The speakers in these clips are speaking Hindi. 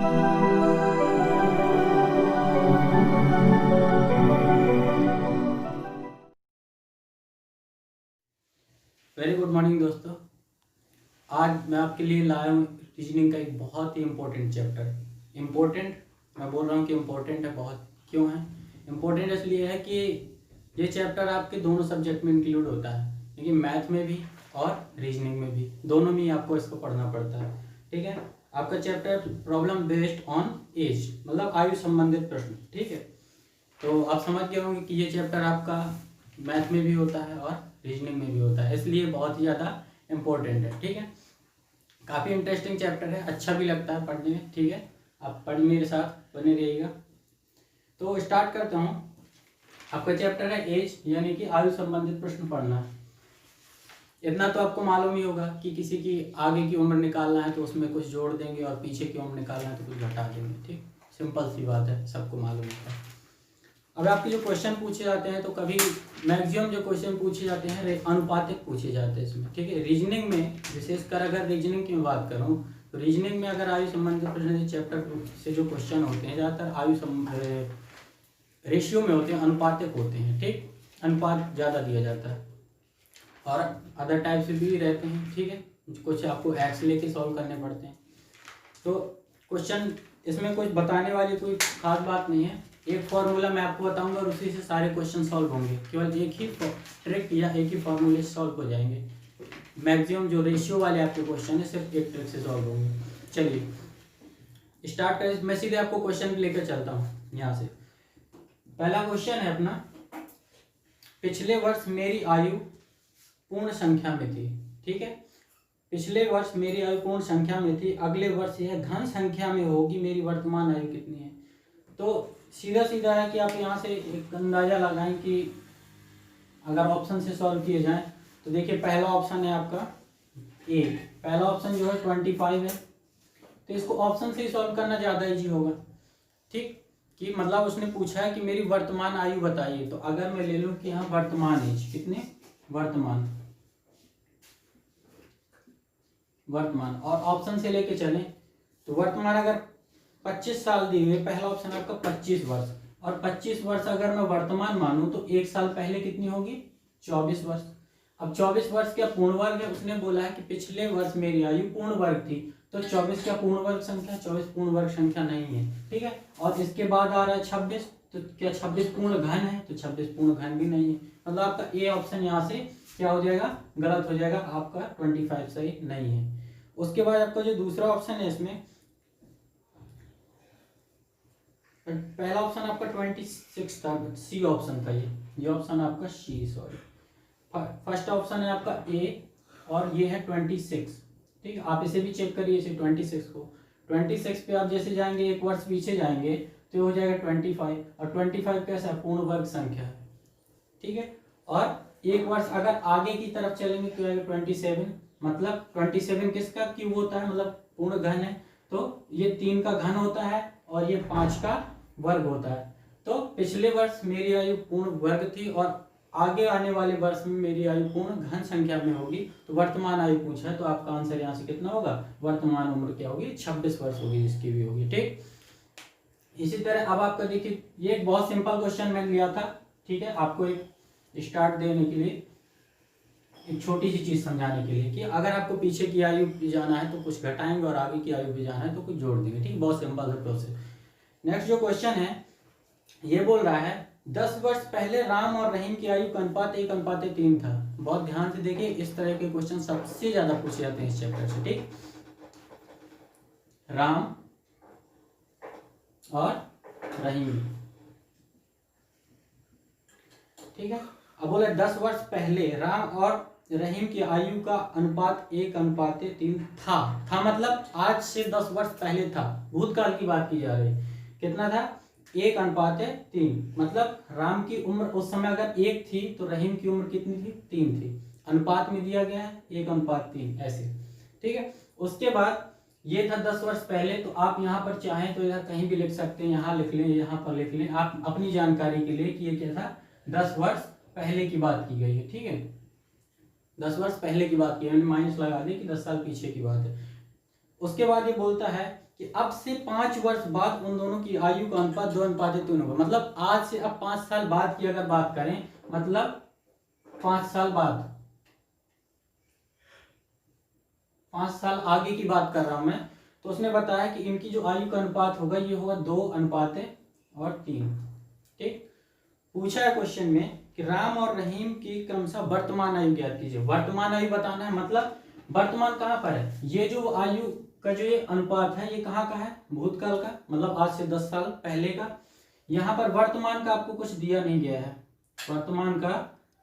वेरी गुड मॉर्निंग दोस्तों। आज मैं आपके लिए लाया हूँ रीजनिंग का एक बहुत ही इम्पोर्टेंट चैप्टर। इम्पोर्टेंट मैं बोल रहा हूँ कि इम्पोर्टेंट है बहुत। क्यों है इम्पोर्टेंट? इसलिए है कि ये चैप्टर आपके दोनों सब्जेक्ट में इंक्लूड होता है, लेकिन मैथ में भी और रीजनिंग में भी, दोनों में ही आपको इसको पढ़ना पड़ता है। ठीक है, आपका chapter problem based on age, मतलब आयु संबंधित प्रश्न। ठीक है, तो आप समझ गए होंगे कि ये चैप्टर आपका मैथ में भी होता है और रीजनिंग में भी होता है, इसलिए बहुत ही ज़्यादा इम्पोर्टेंट है। ठीक है, काफ़ी इंटरेस्टिंग चैप्टर है, अच्छा भी लगता है पढ़ने में। ठीक है, आप पढ़ मेरे साथ बने रहिएगा। तो स्टार्ट करता हूँ। आपका चैप्टर है एज, यानी कि आयु संबंधित प्रश्न पढ़ना। इतना तो आपको मालूम ही होगा कि किसी की आगे की उम्र निकालना है तो उसमें कुछ जोड़ देंगे, और पीछे की उम्र निकालना है तो कुछ घटा देंगे। ठीक, सिंपल सी बात है, सबको मालूम होता है। अब आपके जो क्वेश्चन पूछे जाते हैं, तो कभी मैक्सिमम जो क्वेश्चन पूछे जाते हैं अनुपातिक पूछे जाते हैं इसमें। ठीक है, रीजनिंग में विशेषकर अगर रीजनिंग की बात करूं तो रीजनिंग में अगर आयु संबंधित प्रश्न चैप्टर से जो क्वेश्चन होते हैं ज़्यादातर आयु रेशियो में होते हैं, अनुपातिक होते हैं। ठीक, अनुपात ज़्यादा दिया जाता है, और अदर टाइप से भी रहते हैं। ठीक है, कुछ आपको एक्स लेके सॉल्व करने पड़ते हैं। तो क्वेश्चन इसमें कुछ बताने वाली कोई खास बात नहीं है। एक फॉर्मूला मैं आपको बताऊंगा और उसी से सारे क्वेश्चन सॉल्व होंगे। केवल एक ही ट्रिक या एक ही फॉर्मूले से सॉल्व हो जाएंगे। मैक्सिमम जो रेशियो वाले आपके क्वेश्चन है सिर्फ एक ट्रिक से सॉल्व होंगे। चलिए स्टार्ट करें। मैं सीधे आपको क्वेश्चन लेकर चलता हूँ यहाँ से। पहला क्वेश्चन है अपना, पिछले वर्ष मेरी आयु पूर्ण संख्या में थी। ठीक है, पिछले वर्ष मेरी आयु पूर्ण संख्या में थी, अगले वर्ष यह घन संख्या में होगी, मेरी वर्तमान आयु कितनी है? तो सीधा सीधा है कि आप यहाँ से एक अंदाजा लगाएं कि अगर ऑप्शन से सॉल्व किए जाएं तो देखिए पहला ऑप्शन है आपका ए, पहला ऑप्शन जो है 25 है, तो इसको ऑप्शन से ही सॉल्व करना ज़्यादा ईजी होगा। ठीक, कि मतलब उसने पूछा है कि मेरी वर्तमान आयु बताइए, तो अगर मैं ले लूँ कि यहाँ वर्तमान एज कितने, वर्तमान और ऑप्शन से लेके चलें तो वर्तमान अगर 25 साल दी हुई, पहला ऑप्शन आपका 25 वर्ष, और 25 वर्ष अगर मैं वर्तमान मानूं तो एक साल पहले कितनी होगी, 24 वर्ष। अब 24 वर्ष क्या पूर्ण वर्ग है? उसने बोला है कि पिछले वर्ष मेरी आयु पूर्ण वर्ग थी, तो 24 क्या पूर्ण वर्ग संख्या? 24 पूर्ण वर्ग संख्या नहीं है। ठीक है, और इसके बाद आ रहा है 26, तो क्या 26 पूर्ण घन है? तो 26 पूर्ण घन भी नहीं है। मतलब आपका ए ऑप्शन यहाँ से क्या हो जाएगा, गलत हो जाएगा, आपका 25 सही नहीं है। उसके बाद आपका जो दूसरा ऑप्शन है इसमें, पहला ऑप्शन आपका 26 था, सी ऑप्शन था, ये ऑप्शन आपका सी, सॉरी। फर्स्ट ऑप्शन है आपका ए और ये है 26। ठीक है, आप इसे भी चेक करिए, इसे 26 को 26 पे आप जैसे जाएंगे एक वर्ष पीछे जाएंगे तो हो जाएगा 25, और 25 कैसा पूर्ण वर्ग संख्या है। ठीक है, और एक वर्ष अगर आगे की तरफ चलेंगे तो आएगा 27, मतलब 27 किसका क्यूब होता है, मतलब पूर्ण घन है, तो ये 3 का घन होता है और ये 5 का वर्ग होता है। तो पिछले वर्ष मेरी आयु पूर्ण वर्ग थी और आगे आने वाले वर्ष में मेरी आयु पूर्ण घन संख्या में होगी, तो वर्तमान आयु पूछा है, तो आपका आंसर यहाँ से कितना होगा, वर्तमान उम्र क्या होगी, 26 वर्ष होगी, जिसकी भी होगी। ठीक, इसी तरह अब आपका देखिए, ये एक बहुत सिंपल क्वेश्चन मैंने लिया था। ठीक है, आपको एक स्टार्ट देने के लिए, एक छोटी सी चीज समझाने के लिए कि अगर आपको पीछे की आयु पे जाना है तो कुछ घटाएंगे, और आगे की आयु पे जाना है तो कुछ जोड़ देंगे। ठीक, बहुत सिंपल है प्रोसेस। नेक्स्ट जो क्वेश्चन है ये बोल रहा है 10 वर्ष पहले राम और रहीम की आयु का अनुपात 1:3 था। बहुत ध्यान से देखिए, इस तरह के क्वेश्चन सबसे ज्यादा पूछे जाते हैं इस चैप्टर से। ठीक, राम और रहीम। ठीक है, अब बोला 10 वर्ष पहले राम और रहीम की आयु का अनुपात 1:3 था मतलब आज से 10 वर्ष पहले था, भूतकाल की बात की जा रही। कितना था, 1:3, मतलब राम की उम्र उस समय अगर 1 थी तो रहीम की उम्र कितनी थी, 3 थी। अनुपात में दिया गया है 1:3 ऐसे। ठीक है, उसके बाद ये था 10 वर्ष पहले, तो आप यहाँ पर चाहें तो इधर कहीं भी लिख सकते हैं, यहाँ लिख लें, यहाँ पर लिख लें, आप अपनी जानकारी के लिए कि ये क्या था, 10 वर्ष पहले की बात की गई है। ठीक है, 10 वर्ष पहले की बात की है, माइनस लगा दी कि 10 साल पीछे की बात है। उसके बाद ये बोलता है कि अब से 5 वर्ष बाद उन दोनों की आयु का अनुपात 2:3 होगा। मतलब आज से अब 5 साल बाद की अगर बात करें, मतलब 5 साल बाद, 5 साल आगे की बात कर रहा हूं मैं, तो उसने बताया कि इनकी जो आयु का अनुपात होगा ये होगा 2:3। ठीक, पूछा है क्वेश्चन में कि राम और रहीम की क्रमशः वर्तमान आयु ज्ञात कीजिए। वर्तमान आयु बताना है, मतलब वर्तमान कहाँ पर है, ये जो आयु का जो ये अनुपात है ये कहाँ का है, भूतकाल का, मतलब आज से 10 साल पहले का। यहाँ पर वर्तमान का आपको कुछ दिया नहीं गया है, वर्तमान का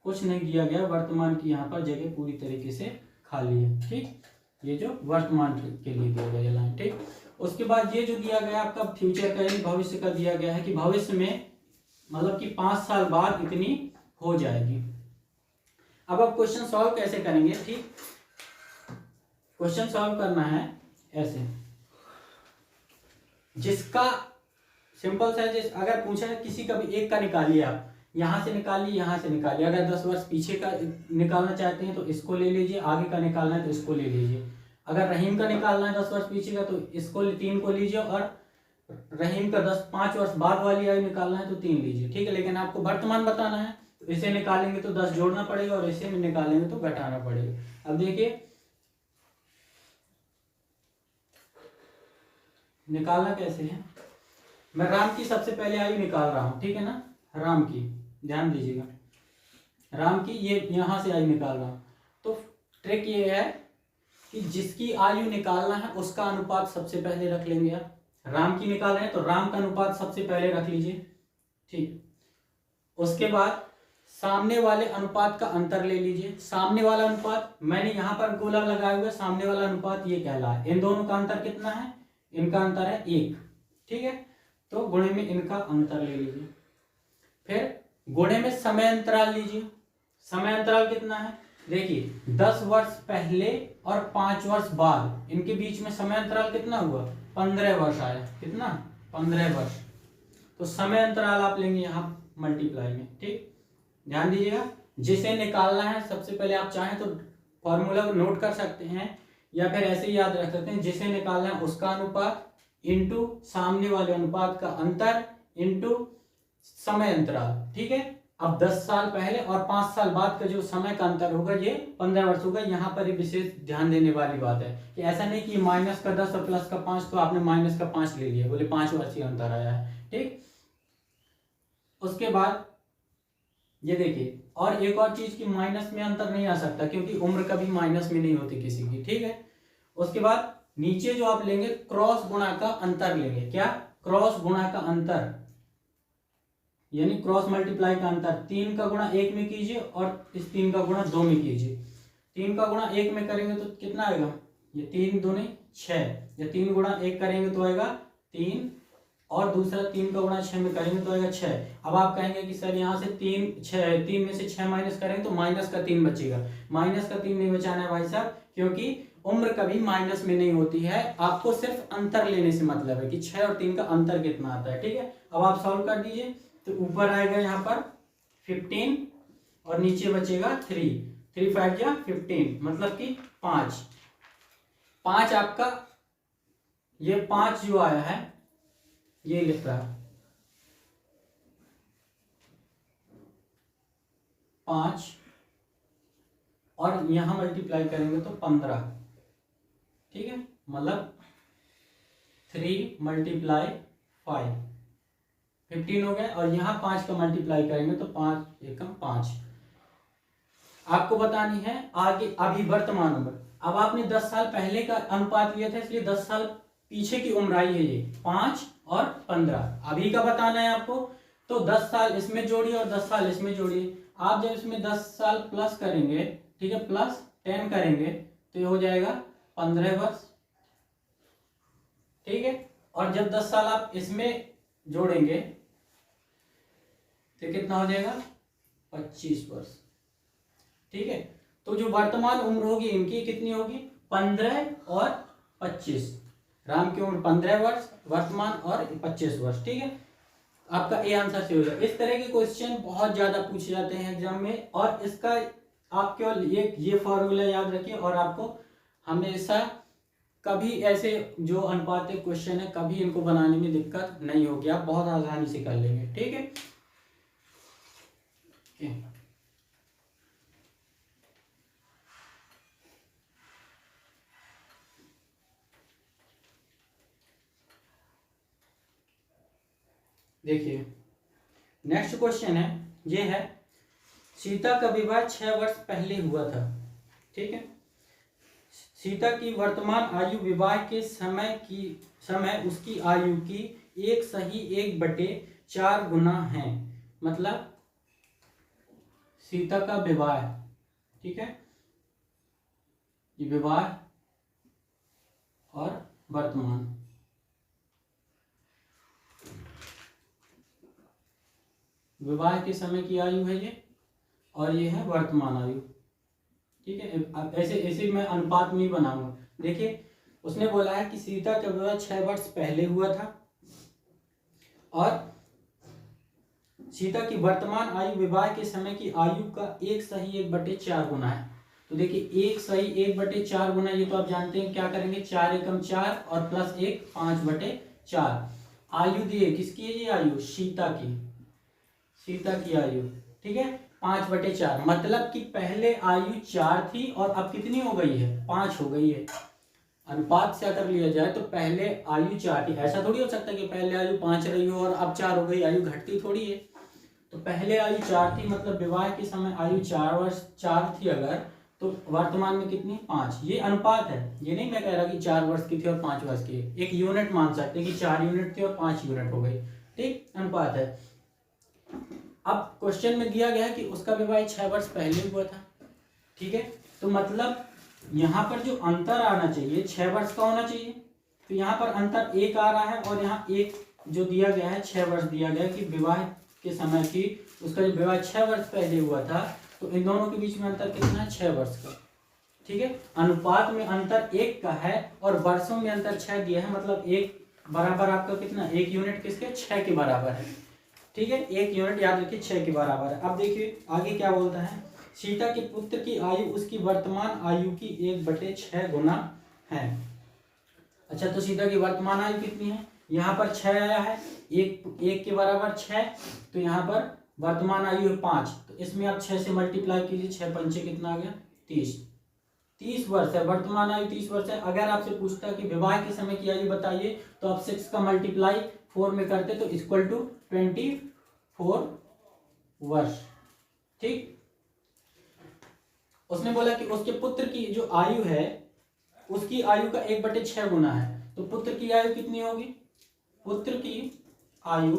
कुछ नहीं दिया गया, वर्तमान की यहाँ पर जगह पूरी तरीके से खाली है। ठीक, ये जो वर्तमान के लिए दिया गया लाइन। ठीक, उसके बाद ये जो दिया गया आपका फ्यूचर का यानी भविष्य का दिया गया है कि भविष्य में मतलब कि 5 साल बाद इतनी हो जाएगी। अब आप क्वेश्चन सॉल्व कैसे करेंगे। ठीक, क्वेश्चन सॉल्व करना है ऐसे, जिसका सिंपल सा है, अगर पूछा है किसी का भी एक का निकालिए, आप यहां से निकालिए, यहां से निकालिए। अगर 10 वर्ष पीछे का निकालना चाहते हैं तो इसको ले लीजिए, आगे का निकालना है तो इसको ले लीजिए। अगर रहीम का निकालना है 10 वर्ष पीछे का तो इसको 3 को लीजिए, और रहीम का 5 वर्ष बाद वाली आयु निकालना है तो 3 लीजिए। ठीक है, लेकिन आपको वर्तमान बताना है तो इसे निकालेंगे तो 10 जोड़ना पड़ेगा और इसे निकालेंगे तो घटाना पड़ेगा। अब देखिए निकालना कैसे है। मैं राम की सबसे पहले आयु निकाल रहा हूं, ठीक है ना, राम की, ध्यान दीजिएगा, राम की ये यहां से आयु निकाल रहा हूं। तो ट्रिक ये है कि जिसकी आयु निकालना है उसका अनुपात सबसे पहले रख लेंगे। आप राम की निकाल रहे हैं तो राम का अनुपात सबसे पहले रख लीजिए। ठीक, उसके बाद सामने वाले अनुपात का अंतर ले लीजिए। सामने वाला अनुपात मैंने यहां पर गोला लगाया हुआ है, सामने वाला अनुपात ये कहला है। इन दोनों का अंतर कितना है, इनका अंतर है 1। ठीक है, तो गुणे में इनका अंतर ले लीजिए। फिर गुणे में समय अंतराल लीजिए। समय अंतराल कितना है, देखिए 10 वर्ष पहले और 5 वर्ष बाद, इनके बीच में समय अंतराल कितना हुआ, 15 वर्ष आया। कितना, 15 वर्ष। तो समय अंतराल आप लेंगे यहाँ मल्टीप्लाई में। ठीक, ध्यान दीजिएगा, जिसे निकालना है सबसे पहले आप चाहें तो फॉर्मूला को नोट कर सकते हैं या फिर ऐसे ही याद रख सकते हैं। जिसे निकालना है उसका अनुपात इंटू सामने वाले अनुपात का अंतर इंटू समय अंतराल। ठीक है, अब 10 साल पहले और 5 साल बाद का जो समय का अंतर होगा ये 15 वर्ष होगा। यहाँ पर विशेष ध्यान देने वाली बात है कि ऐसा नहीं कि माइनस का 10 और प्लस का 5 तो आपने माइनस का 5 ले लिया, बोले 5 वर्ष ही अंतर आया है। ठीक, उसके बाद ये देखिए, और एक और चीज की माइनस में अंतर नहीं आ सकता क्योंकि उम्र कभी माइनस में नहीं होती किसी की। ठीक है, उसके बाद नीचे जो आप लेंगे क्रॉस गुणा का अंतर लेंगे। क्या, क्रॉस गुणा का अंतर यानी क्रॉस मल्टीप्लाई का अंतर। 3 का गुणा 1 में कीजिए और इस 3 का गुणा 2 में कीजिए। 3 का गुणा 1 में करेंगे तो कितना आएगा, ये 3 दूनी 6, या 3 गुणा 1 करेंगे तो आएगा 3, और दूसरा 3 का गुणा 6 में करेंगे तो आएगा 6। अब आप कहेंगे कि सर यहाँ से 3 में से 6 माइनस करेंगे तो माइनस का 3 बचेगा। माइनस का 3 नहीं बचाना है भाई साहब, क्योंकि उम्र कभी माइनस में नहीं होती है। आपको सिर्फ अंतर लेने से मतलब है कि 6 और 3 का अंतर कितना आता है। ठीक है, अब आप सॉल्व कर दीजिए तो ऊपर आएगा यहाँ पर 15 और नीचे बचेगा 3। 3 5 जा 15, मतलब कि 5 आपका, ये 5 जो आया है ये लिख रहा है 5, और यहां मल्टीप्लाई करेंगे तो 15। ठीक है, मतलब 3 मल्टीप्लाई 5 15 हो गया, और यहां 5 का मल्टीप्लाई करेंगे तो 5 एकम 5। आपको बतानी है आगे अभी वर्तमान उम्र। अब आपने 10 साल पहले का अनुपात लिया था इसलिए 10 साल पीछे की उम्र आई है ये 5 और 15। अभी का बताना है आपको, तो 10 साल इसमें जोड़िए और 10 साल इसमें जोड़िए। आप जब इसमें 10 साल प्लस करेंगे, ठीक है, प्लस 10 करेंगे तो ये हो जाएगा 15 वर्ष। ठीक है, और जब 10 साल आप इसमें जोड़ेंगे तो कितना हो जाएगा 25 वर्ष। ठीक है, तो जो वर्तमान उम्र होगी इनकी कितनी होगी, 15 और 25। राम की उम्र 15 वर्ष वर्तमान और 25 वर्ष। ठीक है, आपका ए आंसर से हो जाएगा। इस तरह के क्वेश्चन बहुत ज्यादा पूछे जाते हैं एग्जाम में, और इसका आप केवल ये फॉर्मूला याद रखिए और आपको हमेशा कभी ऐसे जो अनुपातिक क्वेश्चन है कभी इनको बनाने में दिक्कत नहीं होगी, आप बहुत आसानी से कर लेंगे। ठीक है, देखिए नेक्स्ट क्वेश्चन है, ये है सीता का विवाह 6 वर्ष पहले हुआ था। ठीक है, सीता की वर्तमान आयु विवाह के समय उसकी आयु की 1/1/4 गुना है। मतलब सीता का विवाह, ठीक है, ये विवाह और वर्तमान, विवाह के समय की आयु है ये, और ये है वर्तमान आयु। ठीक है, अब ऐसे ऐसे मैं अनुपात नहीं बनाऊंगा। देखिए उसने बोला है कि सीता का विवाह 6 वर्ष पहले हुआ था और सीता की वर्तमान आयु विवाह के समय की आयु का 1/1/4 गुना है। तो देखिए 1/1/4 गुना, ये तो आप जानते हैं, क्या करेंगे 4 एकम 4 और प्लस 1 5/4। आयु दिए किसकी है, ये आयु सीता की, सीता की आयु, ठीक है 5/4। मतलब कि पहले आयु 4 थी और अब कितनी हो गई है, 5 हो गई है। अनुपात से अगर लिया जाए तो पहले आयु 4 थी, ऐसा थोड़ी हो सकता है कि पहले आयु 5 रही हो और अब 4 हो गई, आयु घटती थोड़ी है। तो पहले आयु 4 थी, मतलब विवाह के समय आयु 4 थी अगर, तो वर्तमान में कितनी 5। ये अनुपात है, ये नहीं मैं कह रहा कि 4 वर्ष की थी और 5 वर्ष की। एक यूनिट मान सकते हैं कि 4 यूनिट थी और 5 यूनिट हो गई। ठीक, अनुपात है। अब क्वेश्चन में दिया गया है कि उसका विवाह 6 वर्ष पहले हुआ था। ठीक है, तो मतलब यहाँ पर जो अंतर आना चाहिए 6 वर्ष का होना चाहिए। तो यहाँ पर अंतर 1 आ रहा है और यहाँ 1 जो दिया गया है 6 वर्ष दिया गया है कि विवाह के समय की, उसका जो विवाह 6 वर्ष पहले हुआ था, तो इन दोनों के बीच में अंतर कितना है, 6 वर्ष का। ठीक है, अनुपात में अंतर 1 का है और वर्षों में अंतर 6 दिया है, मतलब 1 बराबर आपका कितना, 1 यूनिट किसके, 6 के बराबर है। ठीक है, 1 यूनिट याद रखिए 6 के बराबर है। अब देखिए आगे क्या बोलता है, सीता के पुत्र की आयु उसकी वर्तमान आयु की 1/6 गुना है। अच्छा, तो सीता की वर्तमान आयु कितनी है, यहाँ पर 6 आया है, 1 के बराबर 6, तो यहाँ पर वर्तमान आयु है 5, तो इसमें आप 6 से मल्टीप्लाई कीजिए, 6 पंचे कितना आ गया 30 वर्ष है, वर्तमान आयु 30 वर्ष है। अगर आपसे पूछता है कि विवाह के समय की आयु बताइए, तो आप 6 का मल्टीप्लाई 4 में करते तो इक्वल टू 24 वर्ष। ठीक, उसने बोला कि उसके पुत्र की जो आयु है उसकी आयु का 1/6 गुना है। तो पुत्र की आयु कितनी होगी, पुत्र की आयु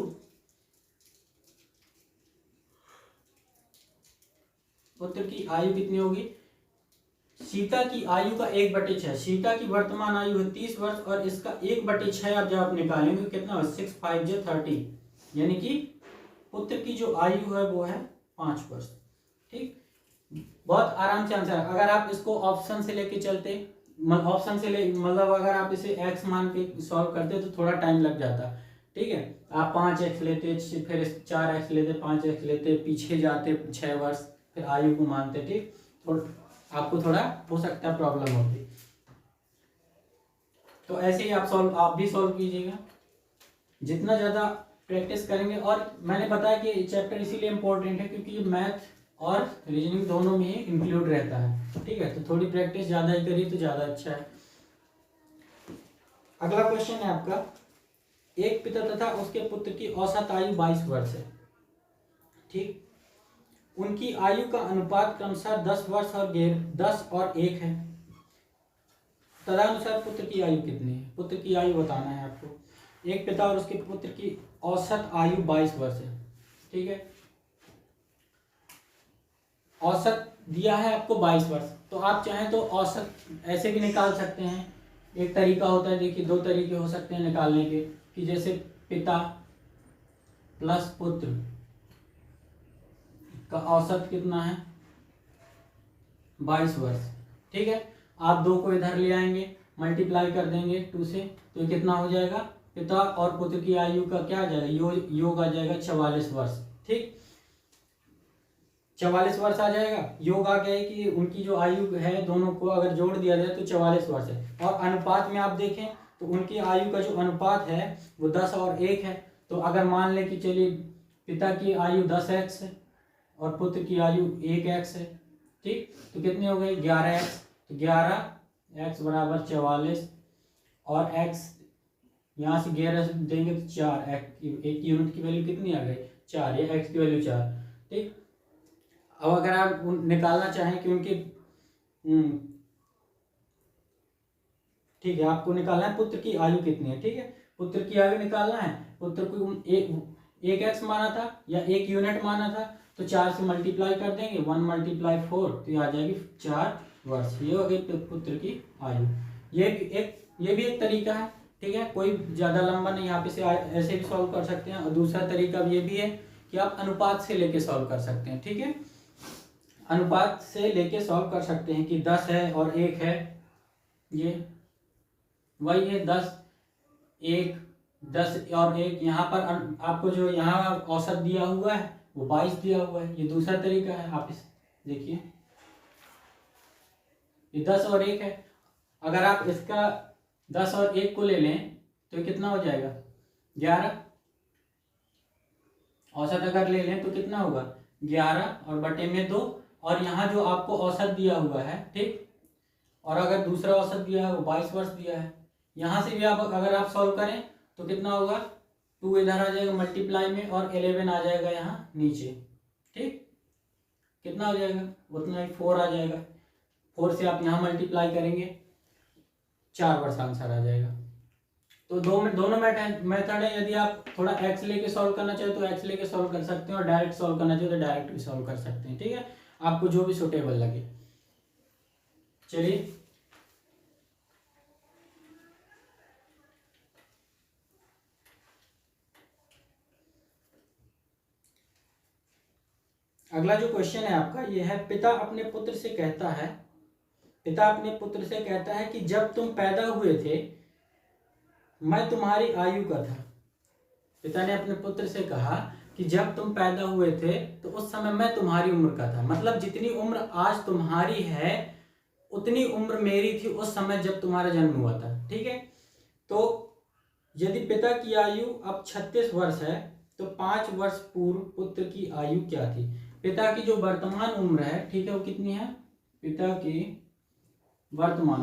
कितनी होगी, सीता की आयु का 1/6। सीता की वर्तमान आयु है 30 वर्ष और इसका 1/6 आप जब आप निकालेंगे कितना हो, 6 5 जा 30, यानी कि पुत्र की जो आयु है वो है 5 वर्ष। ठीक, बहुत आराम से आंसर। अगर आप इसको ऑप्शन से लेके चलते, मतलब अगर आप इसे x मान के सॉल्व करते तो थोड़ा टाइम लग जाता। ठीक है, आप 5x लेते, फिर 4x लेते, 5x लेते, पीछे जाते 6 वर्ष, फिर आयु को मानते। ठीक, तो आपको थोड़ा हो सकता है प्रॉब्लम होती। तो ऐसे ही आप भी सॉल्व कीजिएगा, जितना ज़्यादा प्रैक्टिस करेंगे। और मैंने बताया कि ये चैप्टर इसीलिए इम्पोर्टेंट है क्योंकि ये मैथ और रीजनिंग दोनों में ही इंक्लूड रहता है। ठीक है, तो थोड़ी प्रैक्टिस ज़्यादा ही करिए तो ज़्यादा अच्छा है। अगला क्वेश्चन है आपका, एक पिता तथा उसके पुत्र की औसत आयु 22 वर्ष है। ठीक, उनकी आयु का अनुपात क्रमशः 10 वर्ष और 10 और 1 है। तदनुसार पुत्र की आयु कितनी है, पुत्र की आयु बताना है आपको। एक पिता और उसके पुत्र की औसत आयु 22 वर्ष है। ठीक है, औसत दिया है आपको 22 वर्ष, तो आप चाहें तो औसत ऐसे भी निकाल सकते हैं। एक तरीका होता है, देखिए 2 तरीके हो सकते हैं निकालने के, कि जैसे पिता प्लस पुत्र का औसत कितना है 22 वर्ष। ठीक है, आप 2 को इधर ले आएंगे, मल्टीप्लाई कर देंगे 2 से, तो कितना हो जाएगा, पिता और पुत्र की आयु का क्या आ जाएगा, योग आ जाएगा 44 वर्ष। ठीक, 44 वर्ष आ जाएगा। योग आ गया है कि उनकी जो आयु है दोनों को अगर जोड़ दिया जाए तो 44 वर्ष है। और अनुपात में आप देखें तो उनकी आयु का जो अनुपात है वो 10 और 1 है। तो अगर मान लें कि चलिए पिता की आयु 10x है और पुत्र की आयु 1x है, ठीक, तो कितनी हो गई 11x। तो 11x बराबर 44 और x यहाँ से 11 से देंगे तो 4, एक यूनिट की वैल्यू कितनी आ गई 4, या x की वैल्यू 4, ठीक। अब अगर आप निकालना चाहें कि उनके ठीक है, आपको निकालना है पुत्र की आयु कितनी है, ठीक है, पुत्र की आयु निकालना है। पुत्र को एक एक्स माना था या 1 यूनिट माना था, तो 4 से मल्टीप्लाई कर देंगे, 1 × 4 तो ये आ जाएगी 4 वर्ष। ये हो गई पुत्र की आयु। ये भी एक तरीका है, ठीक है, कोई ज़्यादा लंबा नहीं, यहाँ पे से ऐसे भी सॉल्व कर सकते हैं। और दूसरा तरीका ये भी है कि आप अनुपात से लेके सॉल्व कर सकते हैं, ठीक है, अनुपात से लेके सॉल्व कर सकते हैं कि 10 है और 1 है, ये वही है 10 और 1। यहाँ पर आपको जो यहाँ औसत दिया हुआ है वो 22 दिया हुआ है। ये दूसरा तरीका है, आप इस देखिए ये 10 और 1 है। अगर आप इसका 10 और 1 को ले लें तो कितना हो जाएगा 11। औसत अगर ले लें तो कितना होगा 11 और बटे में 2। और यहाँ जो आपको औसत दिया हुआ है, ठीक, और अगर दूसरा औसत दिया है वो 22 वर्ष दिया है। यहाँ से भी आप अगर आप सॉल्व करें तो कितना होगा 2 इधर आ जाएगा मल्टीप्लाई में और 11 आ जाएगा यहाँ नीचे, ठीक, कितना हो जाएगा उतना ही 4 आ जाएगा। 4 से आप यहाँ मल्टीप्लाई करेंगे 4 वर्ष आंसर आ जाएगा। तो दोनों मेथड है। यदि आप थोड़ा एक्स लेके सॉल्व करना चाहे तो एक्स लेके सॉल्व कर सकते हैं, और डायरेक्ट सॉल्व करना चाहे तो डायरेक्ट भी सॉल्व कर सकते हैं, ठीक है, आपको जो भी सुटेबल लगे। चलिए अगला जो क्वेश्चन है आपका ये है, पिता अपने पुत्र से कहता है कि जब तुम पैदा हुए थे मैं तुम्हारी आयु का था। पिता ने अपने पुत्र से कहा कि जब तुम पैदा हुए थे तो उस समय मैं तुम्हारी उम्र का था। मतलब जितनी उम्र आज तुम्हारी है उतनी उम्र मेरी थी उस समय जब तुम्हारा जन्म हुआ था, ठीक है। तो यदि पिता की आयु अब 36 वर्ष है तो 5 वर्ष पूर्व पुत्र की आयु क्या थी। पिता की जो वर्तमान उम्र है, ठीक है, वो कितनी है, पिता की वर्तमान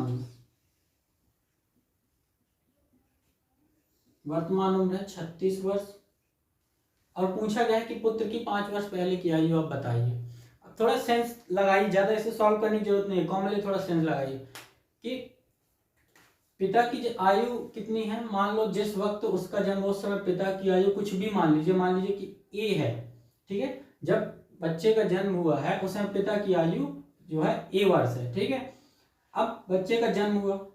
उम्र है 36 वर्ष, और पूछा गया है कि पुत्र की 5 वर्ष पहले की आयु आप बताइए। अब थोड़ा सेंस लगाइए, ज्यादा इसे सॉल्व करने की जरूरत नहीं है, कॉमनली थोड़ा सेंस लगाइए कि पिता की जो आयु कितनी है। मान लो जिस वक्त उसका जन्म उस समय पिता की आयु कुछ भी मान लीजिए कि ए है, ठीक है, जब बच्चे का जन्म हुआ है उस समय पिता की आयु जो है ए वर्ष है, ठीक है। अब बच्चे का जन्म हुआ,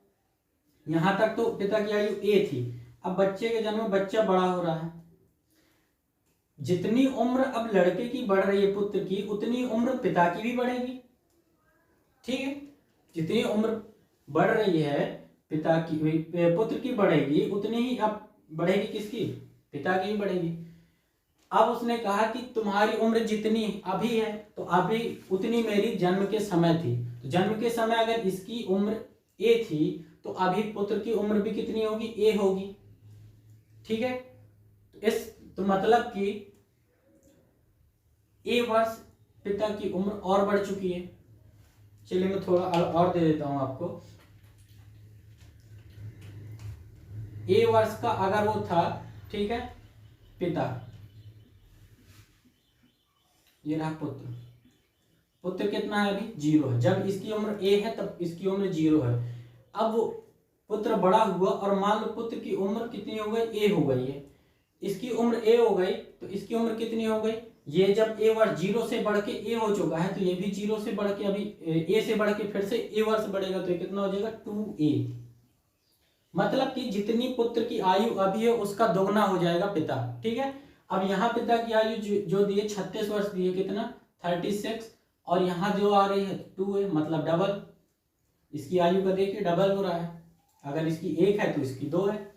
यहां तक तो पिता की आयु ए थी। अब बच्चे के जन्म में बच्चा बड़ा हो रहा है, जितनी उम्र अब लड़के की बढ़ रही है पुत्र की, उतनी उम्र पिता की भी बढ़ेगी, ठीक है। जितनी उम्र बढ़ रही है पिता की पुत्र की बढ़ेगी, उतनी ही अब बढ़ेगी किसकी, पिता की ही बढ़ेगी। अब उसने कहा कि तुम्हारी उम्र जितनी अभी है तो अभी उतनी मेरी जन्म के समय थी। तो जन्म के समय अगर इसकी उम्र ए थी तो अभी पुत्र की उम्र भी कितनी होगी, ए होगी, ठीक है। तो मतलब कि ए वर्ष पिता की उम्र और बढ़ चुकी है। चलिए मैं थोड़ा और दे देता हूं आपको। ए वर्ष का अगर वो था, ठीक है, पिता, ये रहा पुत्र कितना है अभी 0 है। जब इसकी उम्र ए है तब इसकी उम्र 0 है। अब वो पुत्र बड़ा हुआ और मान लो पुत्र की उम्र कितनी हो गई, ए हो गई है। इसकी उम्र ए हो गई तो इसकी उम्र कितनी हो गई, ये जब ए वर्ष 0 से बढ़ के ए हो चुका है तो ये भी 0 से बढ़ के अभी ए से बढ़ के फिर से ए वर्ष बढ़ेगा तो ये कितना हो जाएगा 2a। मतलब कि जितनी पुत्र की आयु अभी है उसका दोगुना हो जाएगा पिता, ठीक है। अब यहाँ पिता की आयु जो दिए 36 वर्ष दिए, कितना 36, और यहाँ जो आ रही है 2 है, मतलब डबल। इसकी आयु का देखिए डबल हो रहा है, अगर इसकी 1 है तो इसकी 2 है।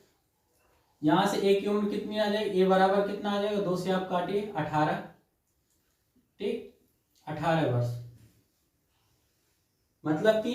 यहाँ से ए की उम्र कितनी आ जाएगी, ए बराबर कितना आ जाएगा, 2 से आप काटिए 18, ठीक। 18 वर्ष, मतलब कि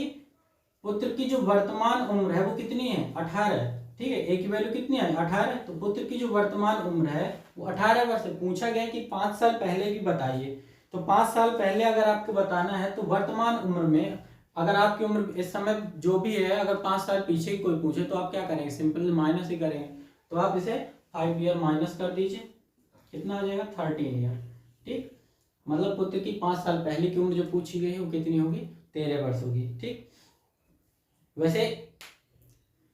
पुत्र की जो वर्तमान उम्र है वो कितनी है, 18। ठीक है, ए की वैल्यू कितनी है, 18। तो पुत्र की जो वर्तमान उम्र है वो 18 वर्ष है। पूछा गया है कि 5 साल पहले की बताइए। तो 5 साल पहले अगर आपको बताना है तो वर्तमान उम्र में, अगर आपकी उम्र इस समय जो भी है, अगर 5 साल पीछे की कोई पूछे तो आप क्या करेंगे, सिंपल माइनस ही करेंगे। तो आप इसे 5 ईयर माइनस कर दीजिए, कितना आ जाएगा, 13 ईयर। ठीक, मतलब पुत्र की 5 साल पहले की उम्र जो पूछी गई है वो कितनी होगी, 13 वर्ष होगी। ठीक, वैसे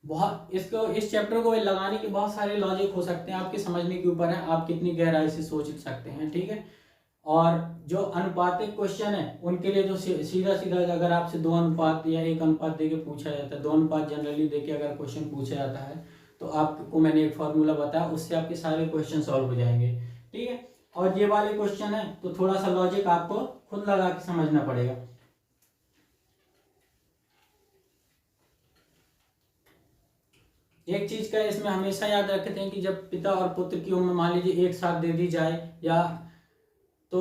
बहुत इसको, इस चैप्टर को लगाने के बहुत सारे लॉजिक हो सकते हैं, आपके समझने के ऊपर है, आप कितनी गहराई से सोच सकते हैं। ठीक है, और जो अनुपातिक क्वेश्चन है उनके लिए जो सीधा सीधा अगर आपसे 2 अनुपात या 1 अनुपात देके पूछा जाता है, 2 अनुपात जनरली देके अगर क्वेश्चन पूछा जाता है तो आपको मैंने एक फॉर्मूला बताया, उससे आपके सारे क्वेश्चन सॉल्व हो जाएंगे। ठीक है, और ये वाले क्वेश्चन है तो थोड़ा सा लॉजिक आपको खुद लगा के समझना पड़ेगा। एक चीज का इसमें हमेशा याद रखते हैं कि जब पिता और पुत्र की उम्र मान लीजिए एक साथ दे दी जाए, या तो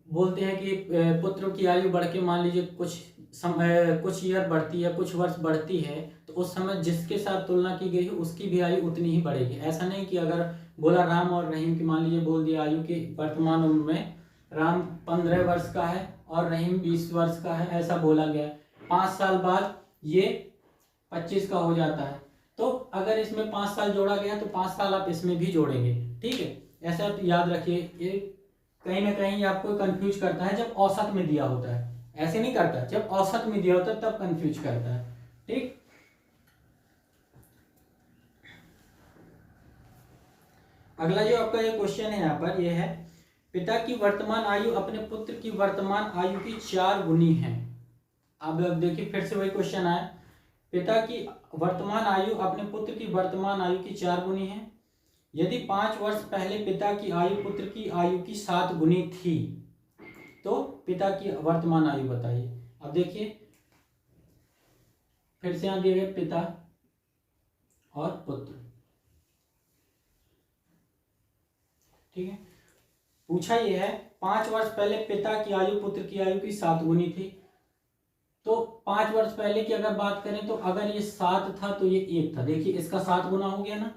बोलते हैं कि पुत्र की आयु बढ़ के मान लीजिए कुछ ईयर बढ़ती है, कुछ वर्ष बढ़ती है, तो उस समय जिसके साथ तुलना की गई है उसकी भी आयु उतनी ही बढ़ेगी। ऐसा नहीं कि अगर बोला राम और रहीम की, मान लीजिए बोल दिया आयु की वर्तमान उम्र में राम 15 वर्ष का है और रहीम 20 वर्ष का है, ऐसा बोला गया। 5 साल बाद ये 25 का हो जाता है, तो अगर इसमें 5 साल जोड़ा गया तो 5 साल आप इसमें भी जोड़ेंगे। ठीक है, ऐसा आप याद रखिए। ये कहीं ना कहीं आपको कंफ्यूज करता है जब औसत में दिया होता है, ऐसे नहीं करता, जब औसत में दिया होता है तब कंफ्यूज करता है। ठीक, अगला जो आपका ये क्वेश्चन है यहाँ पर, ये है पिता की वर्तमान आयु अपने पुत्र की वर्तमान आयु की 4 गुनी है। अब देखिए फिर से वही क्वेश्चन आया, पिता की वर्तमान आयु अपने पुत्र की वर्तमान आयु की 4 गुनी है। यदि 5 वर्ष पहले पिता की आयु पुत्र की आयु की 7 गुनी थी तो पिता की वर्तमान आयु बताइए। अब देखिए फिर से यहां दिए गए पिता और पुत्र। ठीक है, पूछा यह है 5 वर्ष पहले पिता की आयु पुत्र की आयु की 7 गुनी थी। तो 5 वर्ष पहले की अगर बात करें तो अगर ये 7 था तो ये 1 था। देखिए इसका 7 गुना हो गया ना,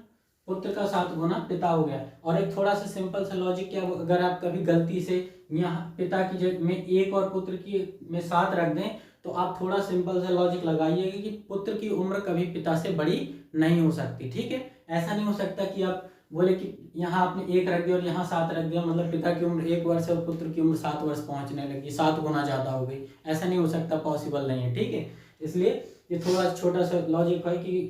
पुत्र का 7 गुना पिता हो गया। और एक थोड़ा सा सिंपल सा लॉजिक क्या, अगर आप कभी गलती से यहाँ पिता की जगह में 1 और पुत्र की में 7 रख दें तो आप थोड़ा सिंपल सा लॉजिक लगाइएगा कि पुत्र की उम्र कभी पिता से बड़ी नहीं हो सकती। ठीक है, ऐसा नहीं हो सकता कि आप बोले कि यहाँ आपने 1 रख दिया और यहाँ 7 रख दिया, मतलब पिता की उम्र 1 वर्ष है और पुत्र की उम्र 7 वर्ष पहुंचने लगी, 7 गुना ज्यादा हो गई। ऐसा नहीं हो सकता, पॉसिबल नहीं है। ठीक है, इसलिए ये थोड़ा छोटा सा लॉजिक है कि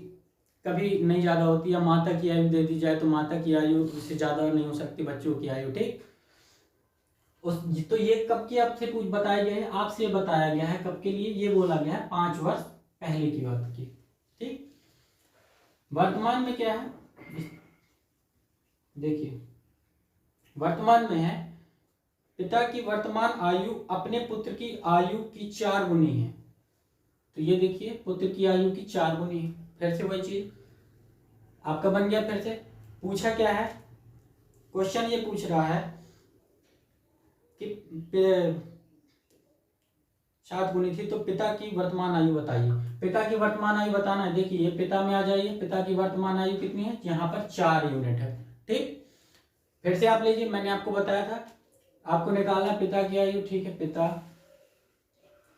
कभी नहीं ज्यादा होती, या माता की आयु दे दी जाए तो माता की आयु उससे ज्यादा नहीं हो सकती बच्चों की आयु। ठीक, उस तो ये कब की आपसे कुछ बताया गया है, आपसे बताया गया है कब के लिए, ये बोला गया है 5 वर्ष पहले की बात की। ठीक, वर्तमान में क्या है देखिए, वर्तमान में है पिता की वर्तमान आयु अपने पुत्र की आयु की 4 गुनी है। तो ये देखिए पुत्र की आयु की 4 गुनी है। फिर से वही चीज आपका बन गया। फिर से पूछा क्या है, क्वेश्चन ये पूछ रहा है कि 7 गुनी थी तो पिता की वर्तमान आयु बताइए। पिता की वर्तमान आयु बताना है, देखिए ये पिता में आ जाइए, पिता की वर्तमान आयु कितनी है, यहाँ पर 4 यूनिट है। ठीक, फिर से आप लीजिए, मैंने आपको बताया था आपको निकालना पिता की आयु। ठीक है, पिता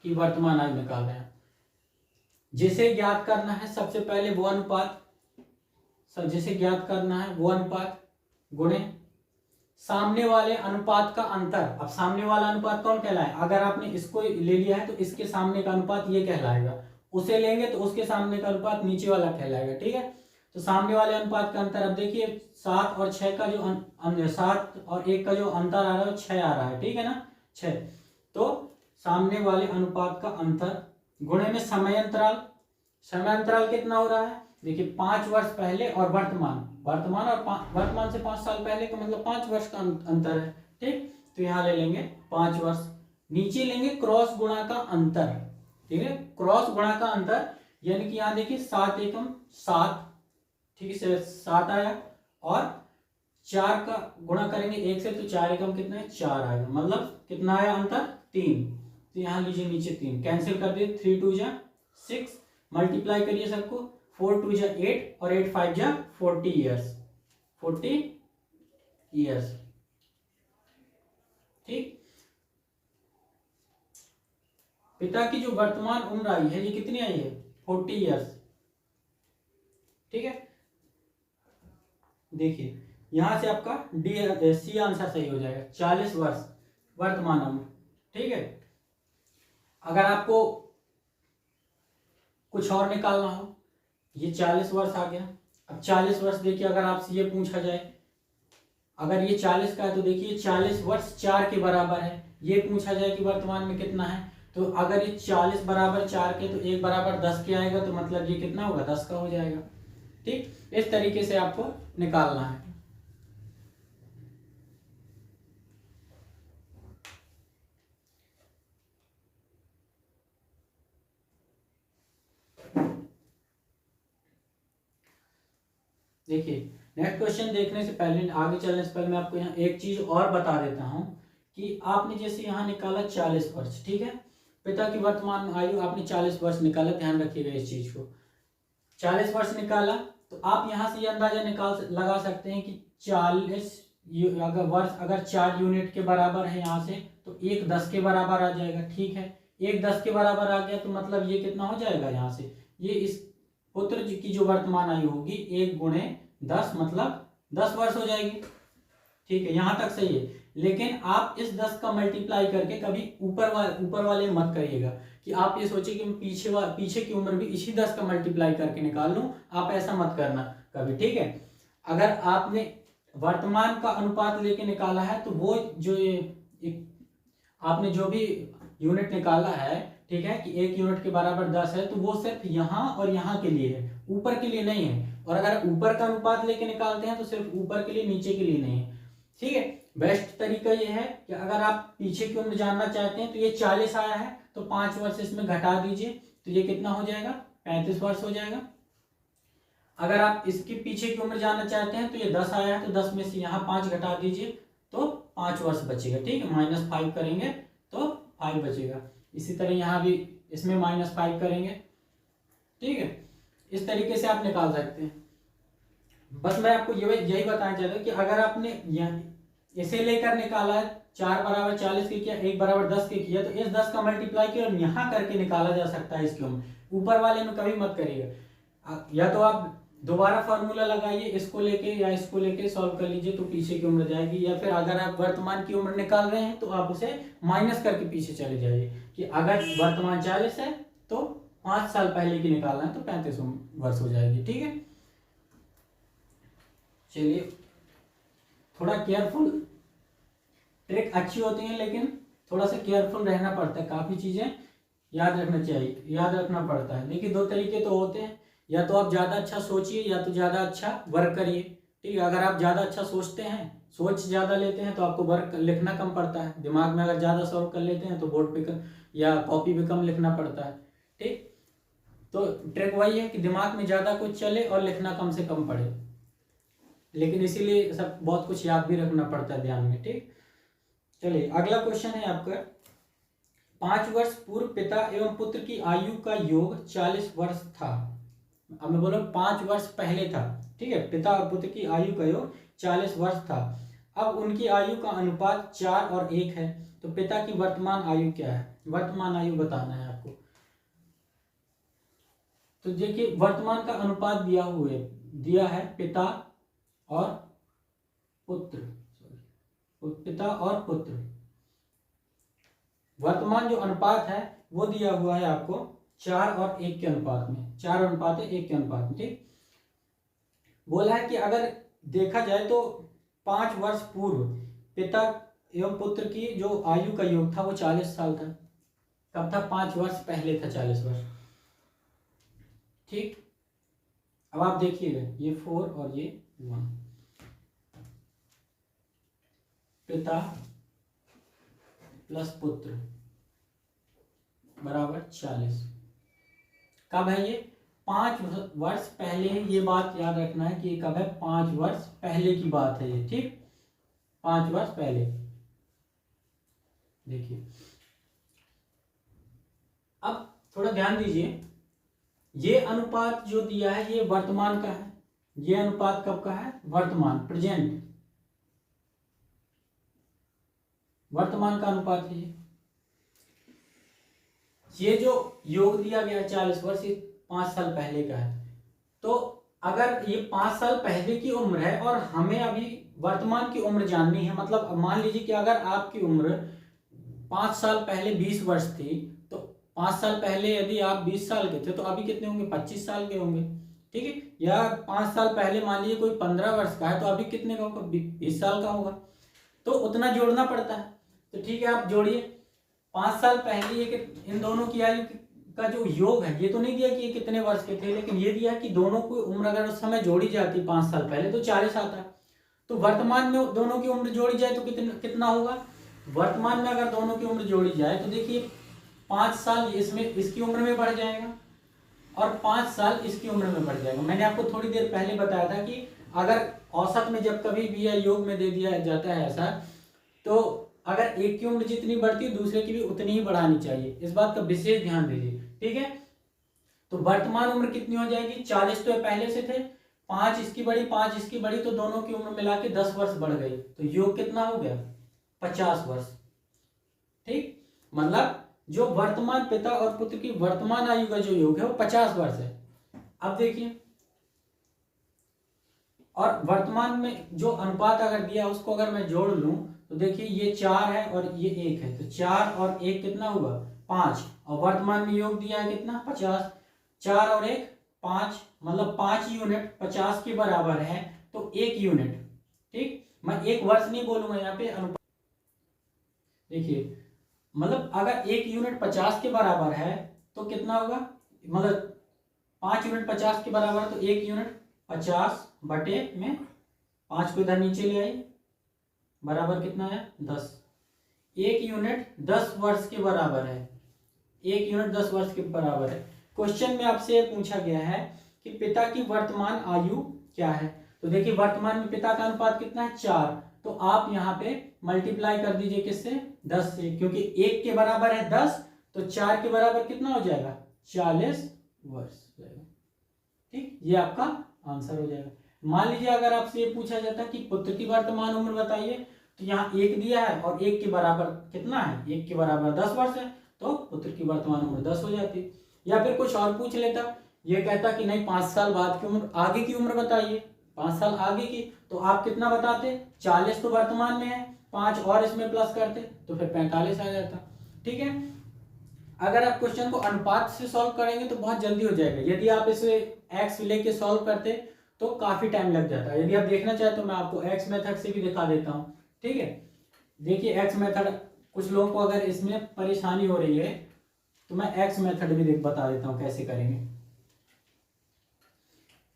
की वर्तमान आयु निकाल रहे हैं। जिसे ज्ञात करना है सबसे पहले वो अनुपात, जिसे ज्ञात करना है वो अनुपात गुणे सामने वाले अनुपात का अंतर। अब सामने वाला अनुपात कौन कहलाए, अगर आपने इसको ले लिया है तो इसके सामने का अनुपात ये कहलाएगा, उसे लेंगे तो उसके सामने का अनुपात नीचे वाला कहलाएगा। ठीक है, तो सामने वाले अनुपात का अंतर, अब देखिए 7 और 6 का जो 7 और 1 का जो अंतर आ रहा है वो 6 आ रहा है। ठीक है ना, 6। तो सामने वाले अनुपात का अंतर गुणे में समय अंतराल, समय अंतराल कितना हो रहा है, देखिए 5 वर्ष पहले और वर्तमान, वर्तमान और वर्तमान से 5 साल पहले का मतलब 5 वर्ष का अंतर है। ठीक, तो यहाँ ले लेंगे 5 वर्ष, नीचे लेंगे क्रॉस गुणा का अंतर। ठीक है, क्रॉस गुणा का अंतर यानी कि यहाँ देखिए 7 एकम 7, ठीक है 7 आया, और 4 का गुणा करेंगे 1 से तो 4 एकम कितना है 4 आएगा, मतलब कितना आया अंतर 3, तो यहाँ लीजिए नीचे 3 कैंसिल कर दिए, 3 2 जा 6, मल्टीप्लाई करिए सबको, 4 2 जा 8 और 8 5 जा 40 ईयर्स, 40 ईयर्स। ठीक, पिता की जो वर्तमान उम्र आई है ये कितनी आई है, 40 ईयर्स। ठीक है, देखिए यहां से आपका डी सी आंसर सही हो जाएगा, 40 वर्ष वर्तमान उम्र। ठीक है, अगर आपको कुछ और निकालना हो, ये 40 वर्ष आ गया। अब 40 वर्ष देखिए, अगर आपसे ये पूछा जाए, अगर ये 40 का है तो देखिए 40 वर्ष 4 के बराबर है, ये पूछा जाए कि वर्तमान में कितना है, तो अगर ये 40 बराबर 4 के तो 1 बराबर 10 के आएगा, तो मतलब ये कितना होगा, 10 का हो जाएगा। ठीक, इस तरीके से आपको निकालना है। देखिए नेक्स्ट क्वेश्चन देखने से पहले, आगे चलने से पहले मैं आपको यहाँ एक चीज और बता देता हूँ कि आपने जैसे यहाँ निकाला 40 वर्ष, ठीक है, पिता की वर्तमान आयु आपने 40 वर्ष निकाला, ध्यान रखिएगा इस चीज को। 40 वर्ष निकाला तो आप यहाँ से ये अंदाजा लगा सकते हैं कि 40 अगर वर्ष अगर 4 यूनिट के बराबर है यहाँ से, तो 1 10 के बराबर आ जाएगा। ठीक है, 1 10 के बराबर आ गया तो मतलब ये कितना हो जाएगा, यहाँ से ये इस पुत्र की जो वर्तमान आयु होगी 1 गुणे 10 मतलब 10 वर्ष हो जाएगी। ठीक है, यहाँ तक सही है, लेकिन आप इस 10 का मल्टीप्लाई करके कभी ऊपर वाले मत करिएगा कि आप ये सोचिए कि मैं पीछे की उम्र भी इसी 10 का मल्टीप्लाई करके निकाल लूं, आप ऐसा मत करना कभी। ठीक है, अगर आपने वर्तमान का अनुपात लेके निकाला है तो वो जो आपने जो भी यूनिट निकाला है, ठीक है, कि 1 यूनिट के बराबर 10 है, तो वो सिर्फ यहाँ और यहाँ के लिए है, ऊपर के लिए नहीं है। और अगर ऊपर का अनुपात लेके निकालते हैं तो सिर्फ ऊपर के लिए, नीचे के लिए नहीं है। ठीक है, बेस्ट तरीका ये है कि अगर आप पीछे की उम्र जानना चाहते हैं तो ये 40 आया है तो 5 वर्ष इसमें घटा दीजिए, तो ये कितना हो जाएगा, 35 वर्ष हो जाएगा। अगर आप इसके पीछे की उम्र जानना चाहते हैं तो ये 10 आया है तो 10 में से यहाँ 5 घटा दीजिए तो 5 वर्ष बचेगा। ठीक है, -5 करेंगे तो 5 बचेगा। इसी तरह यहाँ भी इसमें -5 करेंगे। ठीक है, इस तरीके से आप निकाल सकते हैं। बस मैं आपको यही बताना चाहता हूँ कि अगर आपने इसे लेकर निकाला है, 4 बराबर 40 के किया, 1 बराबर 10 के किया, तो इस 10 का मल्टीप्लाई किया और यहाँ करके निकाला जा सकता है इसकी उम्र। ऊपर वाले में कभी मत करिएगा। या तो आप दोबारा फॉर्मूला लगाइए, इसको लेके या इसको लेके सॉल्व कर लीजिए तो पीछे की उम्र जाएगी, या फिर अगर आप वर्तमान की उम्र निकाल रहे हैं तो आप उसे माइनस करके पीछे चले जाइए कि अगर वर्तमान 40 है तो 5 साल पहले की निकालना है तो 35 वर्ष हो जाएगी। ठीक है, चलिए, थोड़ा केयरफुल, ट्रिक अच्छी होती है लेकिन थोड़ा सा केयरफुल रहना पड़ता है, काफ़ी चीज़ें याद रखना पड़ता है। देखिए 2 तरीके तो होते हैं, या तो आप ज़्यादा अच्छा सोचिए या तो ज़्यादा अच्छा वर्क करिए। ठीक है, अगर आप ज़्यादा अच्छा सोचते हैं, सोच ज़्यादा लेते हैं तो आपको वर्क लिखना कम पड़ता है, दिमाग में अगर ज़्यादा सॉल्व कर लेते हैं तो बोर्ड पे या कॉपी पे कम लिखना पड़ता है। ठीक, तो ट्रिक वही है कि दिमाग में ज़्यादा कुछ चले और लिखना कम से कम पड़े, लेकिन इसीलिए सब बहुत कुछ याद भी रखना पड़ता है ध्यान में। ठीक, चलिए अगला क्वेश्चन है आपका, 5 वर्ष पूर्व पिता एवं पुत्र की आयु का योग 40 वर्ष था। अब मैं बोल रहा हूँ 5 वर्ष पहले था। ठीक है, पिता और पुत्र की आयु का योग 40 वर्ष था। अब उनकी आयु का अनुपात 4 और 1 है, तो पिता की वर्तमान आयु क्या है, वर्तमान आयु बताना है आपको। तो देखिए वर्तमान का अनुपात दिया है पिता और पुत्र, पिता और पुत्र, वर्तमान जो अनुपात है वो दिया हुआ है आपको 4 और 1 के अनुपात में, 4 अनुपात 1 के अनुपात में। ठीक, बोला है कि अगर देखा जाए तो 5 वर्ष पूर्व पिता एवं पुत्र की जो आयु का योग था वो 40 साल था। कब था, 5 वर्ष पहले था 40 वर्ष। ठीक, अब आप देखिएगा ये 4 और ये 1, पिता प्लस पुत्र बराबर 40। कब है ये, 5 वर्ष पहले है, ये बात याद रखना है कि ये कब है, 5 वर्ष पहले की बात है ये। ठीक, 5 वर्ष पहले। देखिए अब थोड़ा ध्यान दीजिए, ये अनुपात जो दिया है ये वर्तमान का है, ये अनुपात कब का है, वर्तमान, प्रेजेंट, वर्तमान का अनुपात है ये जो योग दिया गया है 40 वर्ष, ये 5 साल पहले का है। तो अगर ये 5 साल पहले की उम्र है और हमें अभी वर्तमान की उम्र जाननी है, मतलब मान लीजिए कि अगर आपकी उम्र 5 साल पहले 20 वर्ष थी, तो 5 साल पहले यदि आप 20 साल के थे तो अभी कितने होंगे, 25 साल के होंगे, ठीक है। या 5 साल पहले मान लीजिए कोई 15 वर्ष का है तो अभी कितने का होगा, 20 साल का होगा, तो उतना जोड़ना पड़ता है। तो ठीक है, आप जोड़िए 5 साल पहले ये इन दोनों की आयु का जो योग है, ये तो नहीं दिया कि ये कितने वर्ष के थे, लेकिन ये दिया कि दोनों की उम्र अगर उस समय जोड़ी जाती 5 साल पहले तो 40 आता। तो वर्तमान में दोनों की उम्र जोड़ी जाए तो कितना होगा, वर्तमान में अगर दोनों की उम्र जोड़ी जाए तो देखिए 5 साल इसमें इसकी उम्र में बढ़ जाएगा और 5 साल इसकी उम्र में बढ़ जाएगा। मैंने आपको थोड़ी देर पहले बताया था कि अगर औसत में जब कभी भी या योग में दे दिया जाता है ऐसा, तो अगर एक की उम्र जितनी बढ़ती है दूसरे की भी उतनी ही बढ़ानी चाहिए, इस बात का विशेष ध्यान दीजिए, ठीक है। तो वर्तमान उम्र कितनी हो जाएगी, 40 तो पहले से थे, 5 इसकी बढ़ी 5 इसकी बढ़ी, तो दोनों की उम्र मिला के 10 वर्ष बढ़ गई, तो योग कितना हो गया, 50 वर्ष, ठीक। मतलब जो वर्तमान पिता और पुत्र की वर्तमान आयु का जो योग है वो 50 वर्ष है। अब देखिए, और वर्तमान में जो अनुपात अगर दिया उसको अगर मैं जोड़ लूं तो देखिए ये 4 है और ये 1 है, तो 4 और 1 कितना हुआ, 5, और वर्तमान में योग दिया है कितना, 50, 4 और 1 5, मतलब 5 यूनिट 50 के बराबर है, तो 1 यूनिट, ठीक। मैं एक वर्ष नहीं बोलूंगा यहाँ पे, अनुपात देखिए, मतलब अगर 1 यूनिट 50 के बराबर है तो कितना होगा, मतलब 5 यूनिट 50 के बराबर है तो 1 यूनिट 50 बटे में 5 को इधर नीचे ले आई, बराबर कितना है, 10। 1 यूनिट 10 वर्ष के बराबर है, 1 यूनिट 10 वर्ष के बराबर है। क्वेश्चन में आपसे पूछा गया है कि पिता की वर्तमान आयु क्या है, तो देखिए वर्तमान में पिता का अनुपात कितना है, 4, तो आप यहाँ पे मल्टीप्लाई कर दीजिए किससे, 10 से, क्योंकि 1 के बराबर है 10, तो 4 के बराबर कितना हो जाएगा, 40 वर्ष, ठीक। ये आपका आंसर हो जाएगा। मान लीजिए अगर आपसे ये पूछा जाता कि पुत्र की वर्तमान उम्र बताइए, तो यहाँ 1 दिया है और 1 के बराबर कितना है, 1 के बराबर 10 वर्ष है, तो पुत्र की वर्तमान उम्र 10 हो जाती। या फिर कुछ और पूछ लेता, ये कहता कि नहीं 5 साल बाद की उम्र, आगे की उम्र बताइए, 5 साल आगे की, तो आप कितना बताते, 40 तो वर्तमान में है, 5 और इसमें प्लस करते तो फिर 45 आ जाता, ठीक है। अगर आप क्वेश्चन को अनुपात से सॉल्व करेंगे तो बहुत जल्दी हो जाएगा, यदि आप इसे एक्स लेके सॉल्व करते तो काफी टाइम लग जाता है। यदि आप देखना चाहे तो मैं आपको एक्स मेथड से भी दिखा देता हूँ, ठीक है। देखिए एक्स मेथड, कुछ लोगों को अगर इसमें परेशानी हो रही है तो मैं एक्स मेथड भी बता देता हूँ कैसे करेंगे,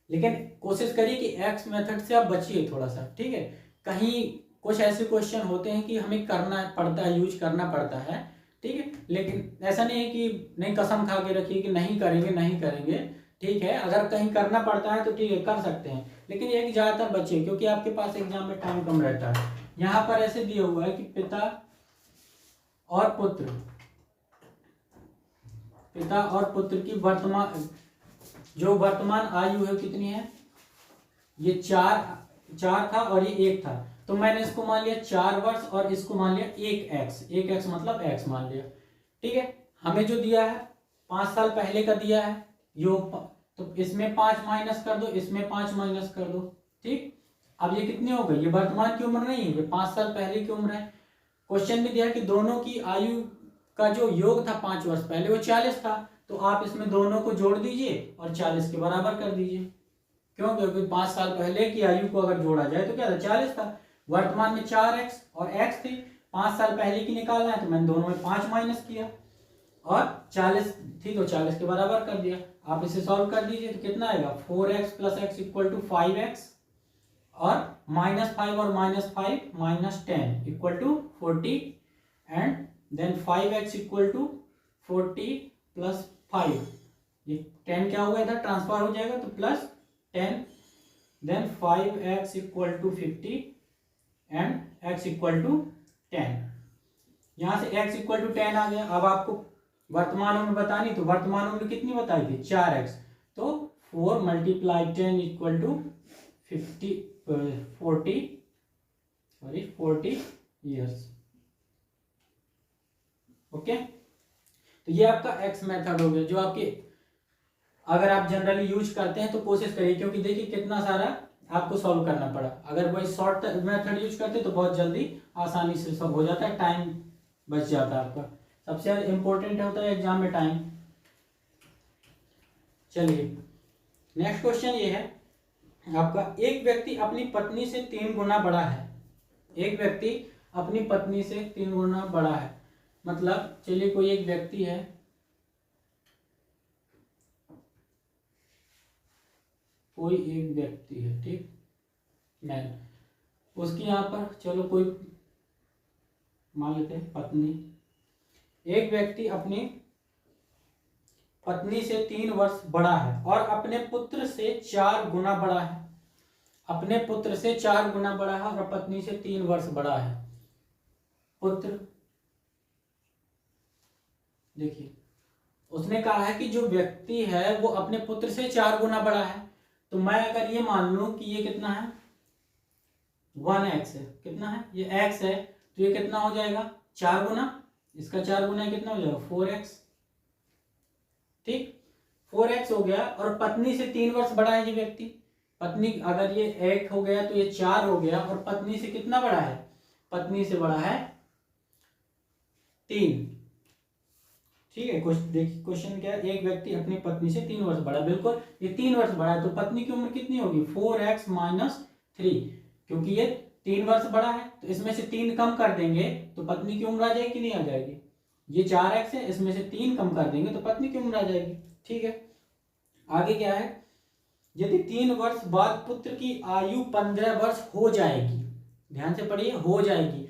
लेकिन कोशिश करिए कि एक्स मेथड से आप बचिए थोड़ा सा, ठीक है। कहीं कुछ ऐसे क्वेश्चन होते हैं कि हमें करना पड़ता है, यूज करना पड़ता है, ठीक है, लेकिन ऐसा नहीं है कि नहीं, कसम खा के रखिए कि नहीं करेंगे नहीं करेंगे, ठीक है। अगर कहीं करना पड़ता है तो ठीक है कर सकते हैं, लेकिन ये कि ज़्यादातर बच्चे, क्योंकि आपके पास एग्जाम में टाइम कम रहता है। यहाँ पर ऐसे दिया हुआ है कि पिता और पुत्र की वर्तमान जो वर्तमान आयु है कितनी है, ये 4 था और ये 1 था, तो मैंने इसको मान लिया 4 वर्ष और इसको मान लिया 1x मतलब x मान लिया, ठीक है। हमें जो दिया है 5 साल पहले का दिया है योग, तो इसमें 5 माइनस कर दो, इसमें 5 माइनस कर दो, ठीक। अब ये कितनी हो गई, ये वर्तमान की उम्र नहीं है, ये 5 साल पहले की उम्र है। क्वेश्चन में दिया कि दोनों की आयु का जो योग था 5 वर्ष पहले वो 40 था, तो आप इसमें दोनों को जोड़ दीजिए और 40 के बराबर कर दीजिए। क्यों, क्योंकि 5 साल पहले की आयु को अगर जोड़ा जाए तो क्या था, 40 था। वर्तमान में 4x और x थे, 5 साल पहले की निकालना है तो मैंने दोनों में 5 माइनस किया और 40 थी तो 40 के बराबर कर दिया। आप इसे सॉल्व कर दीजिए तो कितना आएगा, 4x plus x equal to 5x और -5 और -5 -10 equal to 40 and then 5x equal to 40 plus 5, ये 10 क्या होगा इधर ट्रांसफर हो जाएगा तो plus 10, then 5x equal to 50 and x equal to 10। यहाँ से x इक्वल टू 10 आ गया। अब आपको वर्तमान उम्र बतानी, तो वर्तमान उम्र कितनी बताई थी 4x, तो 4 × 10 इक्वल टू 40 ईयर्स। ओके, तो ये आपका एक्स मेथड हो गया जो आपके अगर आप जनरली यूज करते हैं तो कोशिश करिए, क्योंकि देखिए कितना सारा आपको सॉल्व करना पड़ा। अगर वही शॉर्ट मेथड यूज करते तो बहुत जल्दी आसानी से सब हो जाता है, टाइम बच जाता है आपका। सबसे इंपॉर्टेंट होता है एग्जाम में टाइम। चलिए नेक्स्ट क्वेश्चन ये है आपका, एक व्यक्ति अपनी पत्नी से 3 गुना बड़ा है। एक व्यक्ति अपनी पत्नी से 3 गुना बड़ा है, मतलब चलिए कोई एक व्यक्ति है, कोई एक व्यक्ति है, ठीक, मैन, उसकी यहाँ पर चलो कोई मान लेते हैं पत्नी। एक व्यक्ति अपनी पत्नी से 3 वर्ष बड़ा है और अपने पुत्र से 4 गुना बड़ा है। अपने पुत्र से 4 गुना बड़ा है और पत्नी से 3 वर्ष बड़ा है। पुत्र, देखिए उसने कहा है कि जो व्यक्ति है वो अपने पुत्र से 4 गुना बड़ा है, तो मैं अगर ये मान लूं कि ये कितना है 1x है, कितना है ये x है, तो ये कितना हो जाएगा 4 गुना, इसका 4 गुना कितना हो जाएगा 4x, ठीक 4x हो गया। और पत्नी से 3 वर्ष बड़ा है ये व्यक्ति, पत्नी अगर ये 1 हो गया तो ये 4 हो गया, और पत्नी से कितना बड़ा है, पत्नी से बड़ा है 3, ठीक है। देखिए क्वेश्चन क्या है, एक व्यक्ति अपनी पत्नी से 3 वर्ष बड़ा, बिल्कुल ये 3 वर्ष बड़ा है, तो पत्नी की उम्र कितनी होगी 4x - 3, क्योंकि ये 3 वर्ष बड़ा है तो इसमें से 3 कम कर देंगे तो पत्नी की उम्र आ जाएगी कि नहीं आ जाएगी। ये 4x है, इसमें से 3 कम कर देंगे तो पत्नी की उम्र आ जाएगी, ठीक है। आगे क्या है, यदि 3 वर्ष बाद पुत्र की आयु 15 वर्ष हो जाएगी, ध्यान से पढ़िए, हो जाएगी।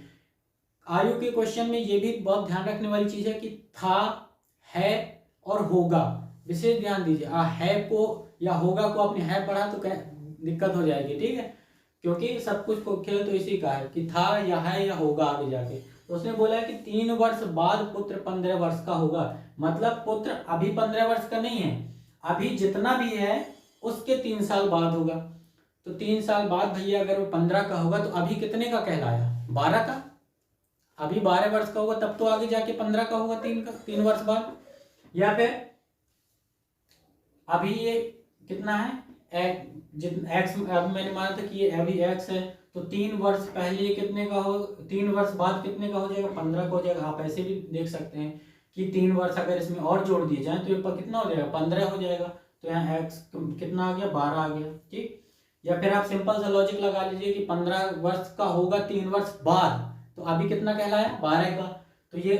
आयु के क्वेश्चन में ये भी बहुत ध्यान रखने वाली चीज है कि था, है और होगा, विशेष ध्यान दीजिए। है को या होगा को आपने है पढ़ा तो दिक्कत हो जाएगी, ठीक है, क्योंकि सब कुछ को खेल तो इसी का है कि था या है या होगा आगे जाके। तो उसने बोला है कि 3 वर्ष बाद पुत्र 15 वर्ष का होगा, मतलब पुत्र अभी 15 वर्ष का नहीं है, अभी जितना भी है उसके 3 साल बाद होगा। तो 3 साल बाद भैया अगर वो 15 का होगा तो अभी कितने का कहलाया 12 का, अभी 12 वर्ष का होगा तब तो आगे जाके 15 का होगा 3 वर्ष बाद। या फिर अभी ये कितना है एक्स, अब मैंने माना था कि ये अभी एक्स है, तो 3 वर्ष पहले कितने का हो, 3 वर्ष बाद कितने का हो जाएगा 15 का हो जाएगा। आप ऐसे भी देख सकते हैं कि 3 वर्ष अगर इसमें और जोड़ दिए जाए तो ये कितना हो जाएगा 15 हो जाएगा, तो यहाँ एक्स कितना आ गया 12 आ गया, ठीक। या फिर आप सिंपल सा लॉजिक लगा लीजिए कि 15 वर्ष का होगा 3 वर्ष बाद, तो अभी कितना कहलाया 12 का, तो ये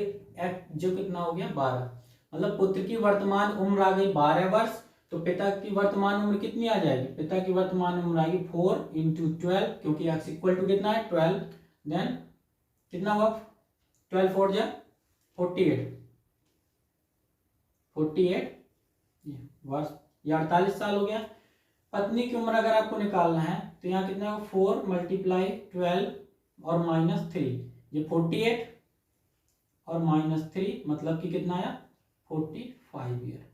जो कितना हो गया 12, मतलब पुत्र की वर्तमान उम्र आ गई 12 वर्ष, तो पिता की वर्तमान उम्र कितनी आ जाएगी, पिता की वर्तमान उम्र आएगी 4 × 12, क्योंकि x इक्वल टू कितना है 12, देन कितना हुआ 12 4 जा 48 वर्ष, ये 48 साल हो गया। पत्नी की उम्र अगर आपको निकालना है तो यहाँ कितना है 4 × 12 और -3, ये 48 और -3 मतलब कि कितना आया 45 ईयर,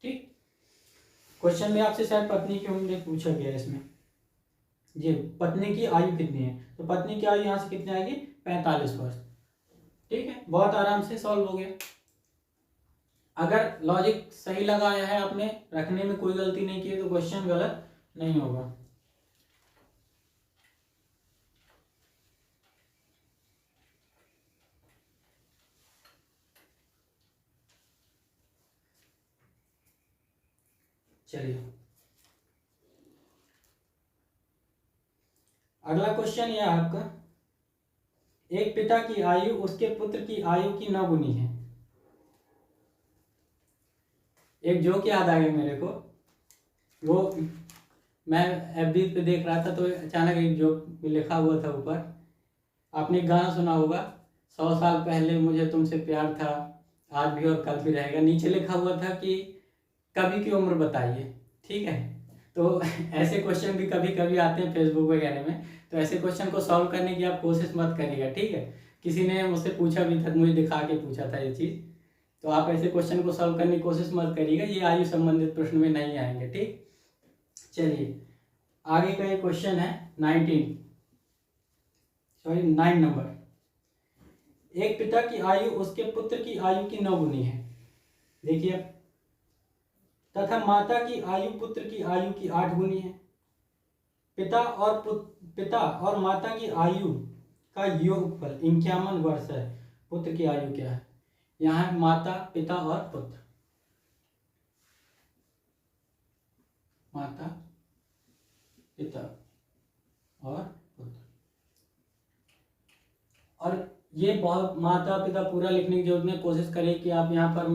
ठीक। क्वेश्चन में आपसे शायद पत्नी की उम्र पूछा गया है इसमें, जी पत्नी की आयु कितनी है, तो पत्नी की आयु यहाँ से कितनी आएगी 45 वर्ष, ठीक है। बहुत आराम से सॉल्व हो गया। अगर लॉजिक सही लगाया है आपने, रखने में कोई गलती नहीं की है तो क्वेश्चन गलत नहीं होगा। चलिए अगला क्वेश्चन यह आपका, एक पिता की आयु उसके पुत्र की आयु की 9 गुनी है। एक जोक याद आ गया मेरे को, वो मैं एफबी पे देख रहा था तो अचानक एक जोक लिखा हुआ था ऊपर, आपने एक गाना सुना होगा 100 साल पहले मुझे तुमसे प्यार था, आज भी और कल भी रहेगा, नीचे लिखा हुआ था कि कभी की उम्र बताइए, ठीक है। तो ऐसे क्वेश्चन भी कभी कभी आते हैं फेसबुक वगैरह में, तो ऐसे क्वेश्चन को सॉल्व करने की आप कोशिश मत करिएगा, ठीक है। किसी ने मुझसे पूछा भी था, मुझे दिखा के पूछा था ये चीज़, तो आप ऐसे क्वेश्चन को सॉल्व करने की कोशिश मत करिएगा, ये आयु संबंधित प्रश्न में नहीं आएंगे। ठीक, चलिए आगे का ये क्वेश्चन है 9 नंबर। एक पिता की आयु उसके पुत्र की आयु की 9 गुनी है, देखिए, तथा माता की आयु पुत्र की आयु की 8 गुनी है। पिता और माता की आयु का योगफल 51 वर्ष है। पुत्र की आयु क्या है? यहाँ माता, पिता और पुत्र, माता, पिता और पुत्र। और ये बहुत माता पिता पूरा लिखने की जरूरत नहीं, कोशिश करिए कि आप यहाँ पर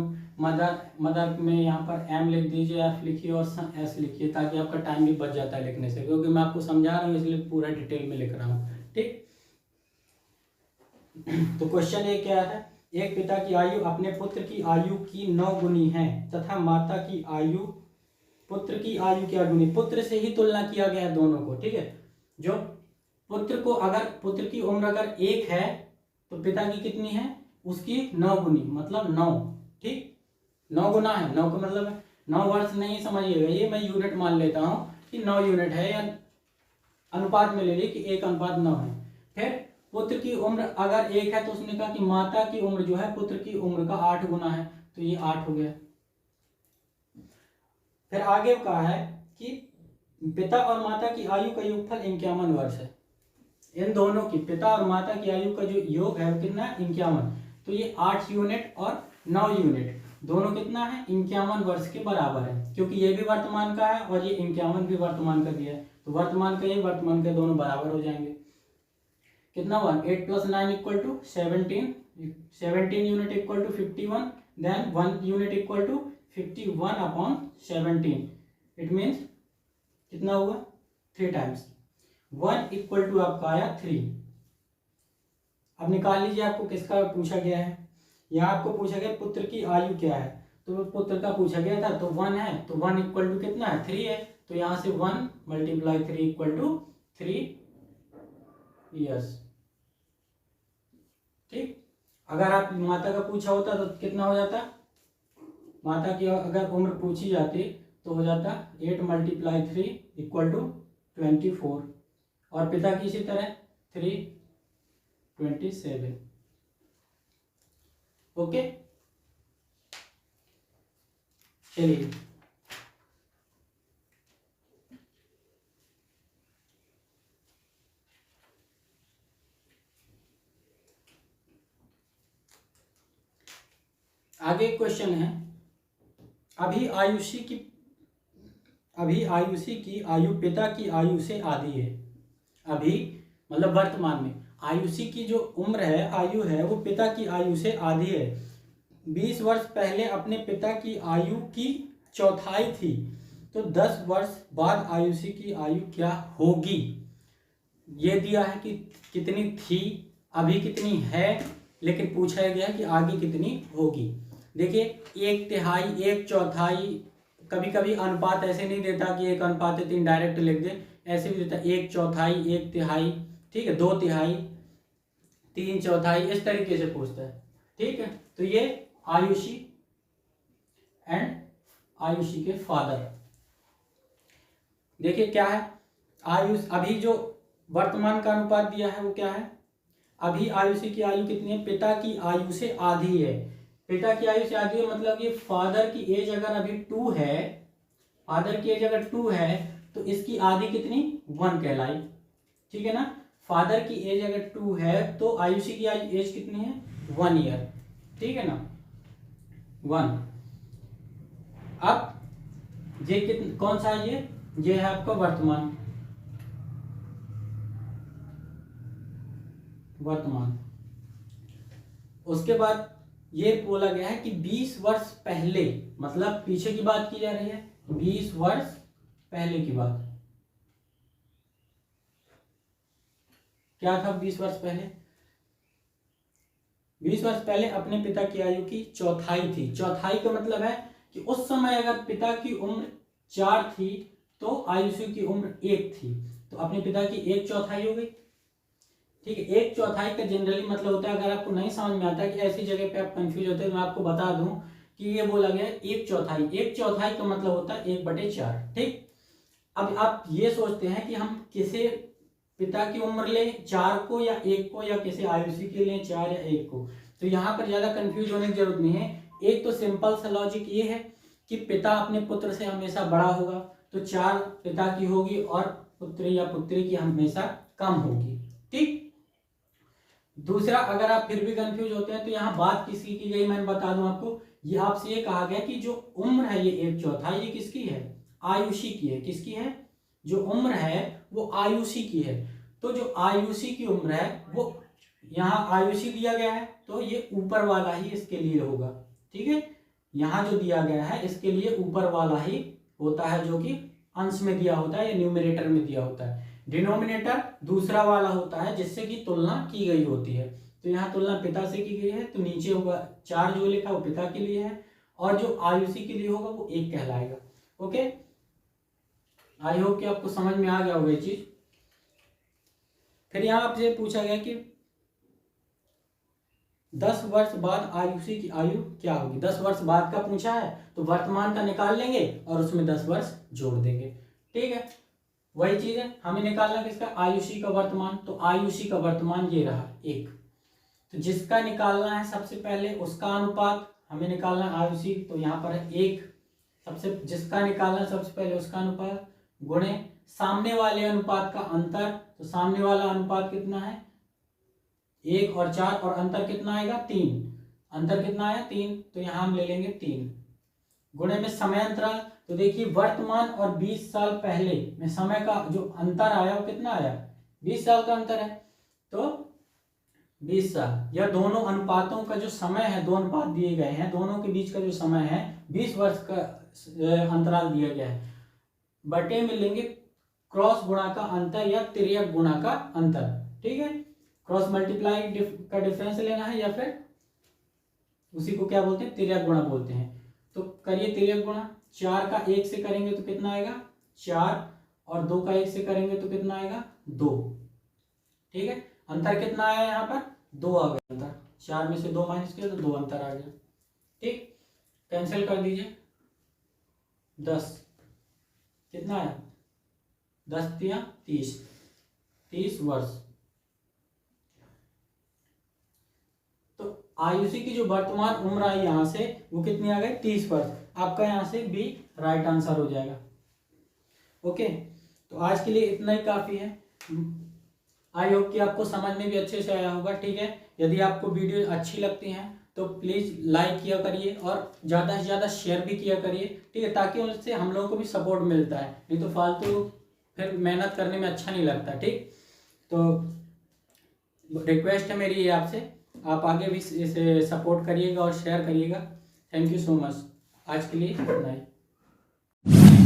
मदर में यहाँ पर एम लिख दीजिए, एफ लिखिए और एस लिखिए, ताकि आपका टाइम भी बच जाता है लिखने से, क्योंकि मैं आपको समझा रहा हूँ इसलिए पूरा डिटेल में लिख रहा हूँ। ठीक, तो क्वेश्चन ये क्या है? एक पिता की आयु अपने पुत्र की आयु की 9 गुनी है तथा माता की आयु पुत्र की आयु की 8 गुनी। पुत्र से ही तुलना किया गया है दोनों को। ठीक है, जो पुत्र को अगर पुत्र की उम्र अगर 1 है तो पिता की कितनी है? उसकी 9 गुनी, मतलब 9। ठीक, 9 गुना है, 9 का मतलब है 9 वर्ष नहीं समझिएगा, ये मैं यूनिट मान लेता हूँ कि 9 यूनिट है, या अनुपात में ले लीजिए कि 1:9 है। फिर पुत्र की उम्र अगर 1 है तो उसने कहा कि माता की उम्र जो है पुत्र की उम्र का 8 गुना है, तो ये 8 हो गया। फिर आगे कहा है कि पिता और माता की आयु का योगफल 51 वर्ष है। इन दोनों की, पिता और माता की आयु का जो योग है वो कितना है? 51। तो ये 8 यूनिट और 9 यूनिट दोनों कितना है? 51 वर्ष के बराबर है, क्योंकि ये भी वर्तमान का है और ये 51 भी वर्तमान का दिया है, तो वर्तमान का ये वर्तमान के दोनों बराबर हो जाएंगे। कितना हुआ? 8 + 9 = 17, 17 unit equal to 51, then 1 unit equal to 51/17। It means कितना हुआ? 3 टाइम्स 1 इक्वल टू आपका आया 3। अब निकाल लीजिए, आपको किसका पूछा गया है? यहाँ आपको पूछा गया पुत्र की आयु क्या है, तो पुत्र का पूछा गया था, तो 1 है, तो 1 इक्वल टू कितना है? 3 है, तो यहाँ से 1 × 3 इक्वल टू 3 ईयर्स। ठीक, अगर आप माता का पूछा होता तो कितना हो जाता? माता की अगर उम्र पूछी जाती तो हो जाता 8 × 3 इक्वल टू 24, और पिता की इसी तरह 3 27। ओके, चलिए आगे क्वेश्चन है, अभी आयुषी की आयु पिता की आयु से आधी है। अभी मतलब वर्तमान में आयुषी की जो उम्र है, आयु है, वो पिता की आयु से आधी है। 20 वर्ष पहले अपने पिता की आयु की चौथाई थी, तो 10 वर्ष बाद आयुषी की आयु क्या होगी? ये दिया है कि कितनी थी, अभी कितनी है, लेकिन पूछा गया है कि आगे कितनी होगी। देखिए, 1/3, 1/4, कभी कभी अनुपात ऐसे नहीं देता कि 1:3 डायरेक्ट लिख दे, ऐसे भी देता 1/4, 1/3, ठीक है, 2/3, 3/4, इस तरीके से पूछता है। ठीक है, तो ये आयुषी एंड आयुषी के फादर। देखिए क्या है, आयुष अभी जो वर्तमान का अनुपात दिया है वो क्या है? अभी आयुषी की आयु कितनी है? पिता की आयु से आधी है। पिता की आयु से आधी है मतलब ये फादर की एज अगर अभी 2 है, फादर की एज अगर 2 है तो इसकी आधी कितनी? 1 कहलाई। ठीक है ना, फादर की एज अगर 2 है तो आयुषी की एज कितनी है? 1 ईयर। ठीक है ना, 1। अब ये कौन सा है? ये है आपका वर्तमान। उसके बाद ये बोला गया है कि 20 वर्ष पहले, मतलब पीछे की बात की जा रही है, 20 वर्ष पहले की बात। क्या था 20 वर्ष पहले? 20 वर्ष पहले अपने पिता की आयु की चौथाई थी। चौथाई का मतलब है कि उस समय अगर पिता की उम्र 4 थी तो आयुषी की उम्र 1 थी, तो अपने पिता की 1/4 हो गई। ठीक है। एक चौथाई का जनरली मतलब होता है, अगर आपको नहीं समझ में आता है कि ऐसी जगह पे आप कंफ्यूज होते हैं, तो मैं आपको बता दूं कि ये बोला गया एक चौथाई। एक चौथाई का मतलब होता है 1/4। ठीक। अब आप ये सोचते हैं कि हम किसे पिता की उम्र ले, 4 को या 1 को, या किसे आयुषी के लिए 4 या 1 को। तो यहाँ पर ज्यादा कंफ्यूज होने की जरूरत नहीं है। एक तो सिंपल सा लॉजिक ये है कि पिता अपने पुत्र से हमेशा बड़ा होगा, तो 4 पिता की होगी और पुत्री या पुत्री की हमेशा कम होगी। ठीक। दूसरा, अगर आप फिर भी कंफ्यूज होते हैं तो यहाँ बात किसकी की गई, मैं बता दूं आपको। ये आपसे ये कहा गया कि जो उम्र है ये 1/4, ये किसकी है? आयुषी की है। किसकी है? जो उम्र है वो आयुषी की है। तो जो आयुषी की उम्र है वो यहाँ आयुषी दिया गया है, तो ये ऊपर वाला ही इसके लिए होगा। ठीक है। यहाँ जो दिया गया है इसके लिए ऊपर वाला ही होता है, जो कि अंश में दिया होता है या न्यूमरेटर में दिया होता है। डिनोमिनेटर दूसरा वाला होता है जिससे कि तुलना की गई होती है। तो यहाँ तुलना पिता से की गई है, तो नीचे होगा 4 जो लिखा वो पिता के लिए है, और जो आयुषी के लिए होगा वो 1 कहलाएगा। ओके, आई होप कि आपको समझ में आ गया होगा ये चीज। फिर यहाँ आपसे पूछा गया कि 10 वर्ष बाद आयुषी की आयु क्या होगी। 10 वर्ष बाद का पूछा है, तो वर्तमान का निकाल लेंगे और उसमें 10 वर्ष जोड़ देंगे। ठीक है, वही चीज है, हमें निकालना किसका? आयुषी का वर्तमान। तो आयुषी का वर्तमान ये रहा 1। तो जिसका निकालना है सबसे पहले उसका अनुपात हमें निकालना है आयुषी, तो यहाँ पर है 1। सबसे जिसका निकालना है सबसे पहले उसका अनुपात गुणे सामने वाले अनुपात का अंतर। तो सामने वाला अनुपात कितना है? 1 और 4, और अंतर कितना आएगा? 3। अंतर कितना आया? 3। तो यहाँ हम ले लेंगे 3 गुणे में समय अंतराल। तो देखिए वर्तमान और 20 साल पहले में समय का जो अंतर आया वो कितना आया? 20 साल का अंतर है। तो 20 साल, या दोनों अनुपातों का जो समय है, दो अनुपात दिए गए हैं, दोनों के बीच का जो समय है 20 वर्ष का अंतराल दिया गया है, बटे में लेंगे क्रॉस गुणा का अंतर या तिर्यक गुणा का अंतर। ठीक है, क्रॉस मल्टीप्लाई का डिफरेंस लेना है, या फिर उसी को क्या बोलते हैं? तिर्यक गुणा बोलते हैं। तो करिए तिर्यक गुणा। 4 का 1 से करेंगे तो कितना आएगा? 4, और 2 का 1 से करेंगे तो कितना आएगा? 2। ठीक है, अंतर कितना आया यहाँ पर? 2 आ गया अंतर। 4 में से 2 माइनस किया तो 2 अंतर आ गया। ठीक, कैंसिल कर दीजिए। 10 कितना आया? 10 तिया 30, 30 वर्ष। तो आयुषी की जो वर्तमान उम्र आई यहाँ से वो कितनी आ गई? 30 वर्ष। आपका यहाँ से बी राइट आंसर हो जाएगा। ओके, तो आज के लिए इतना ही काफी है। आई होप कि आपको समझ में भी अच्छे से आया होगा। ठीक है, यदि आपको वीडियो अच्छी लगती हैं तो प्लीज़ लाइक किया करिए और ज़्यादा से ज़्यादा शेयर भी किया करिए। ठीक है, ताकि उससे हम लोगों को भी सपोर्ट मिलता है, नहीं तो फालतू फिर मेहनत करने में अच्छा नहीं लगता। ठीक, तो रिक्वेस्ट है मेरी ये आपसे, आप आगे भी इसे सपोर्ट करिएगा और शेयर करिएगा। Thank you so much. आज के लिए गुड नाइट।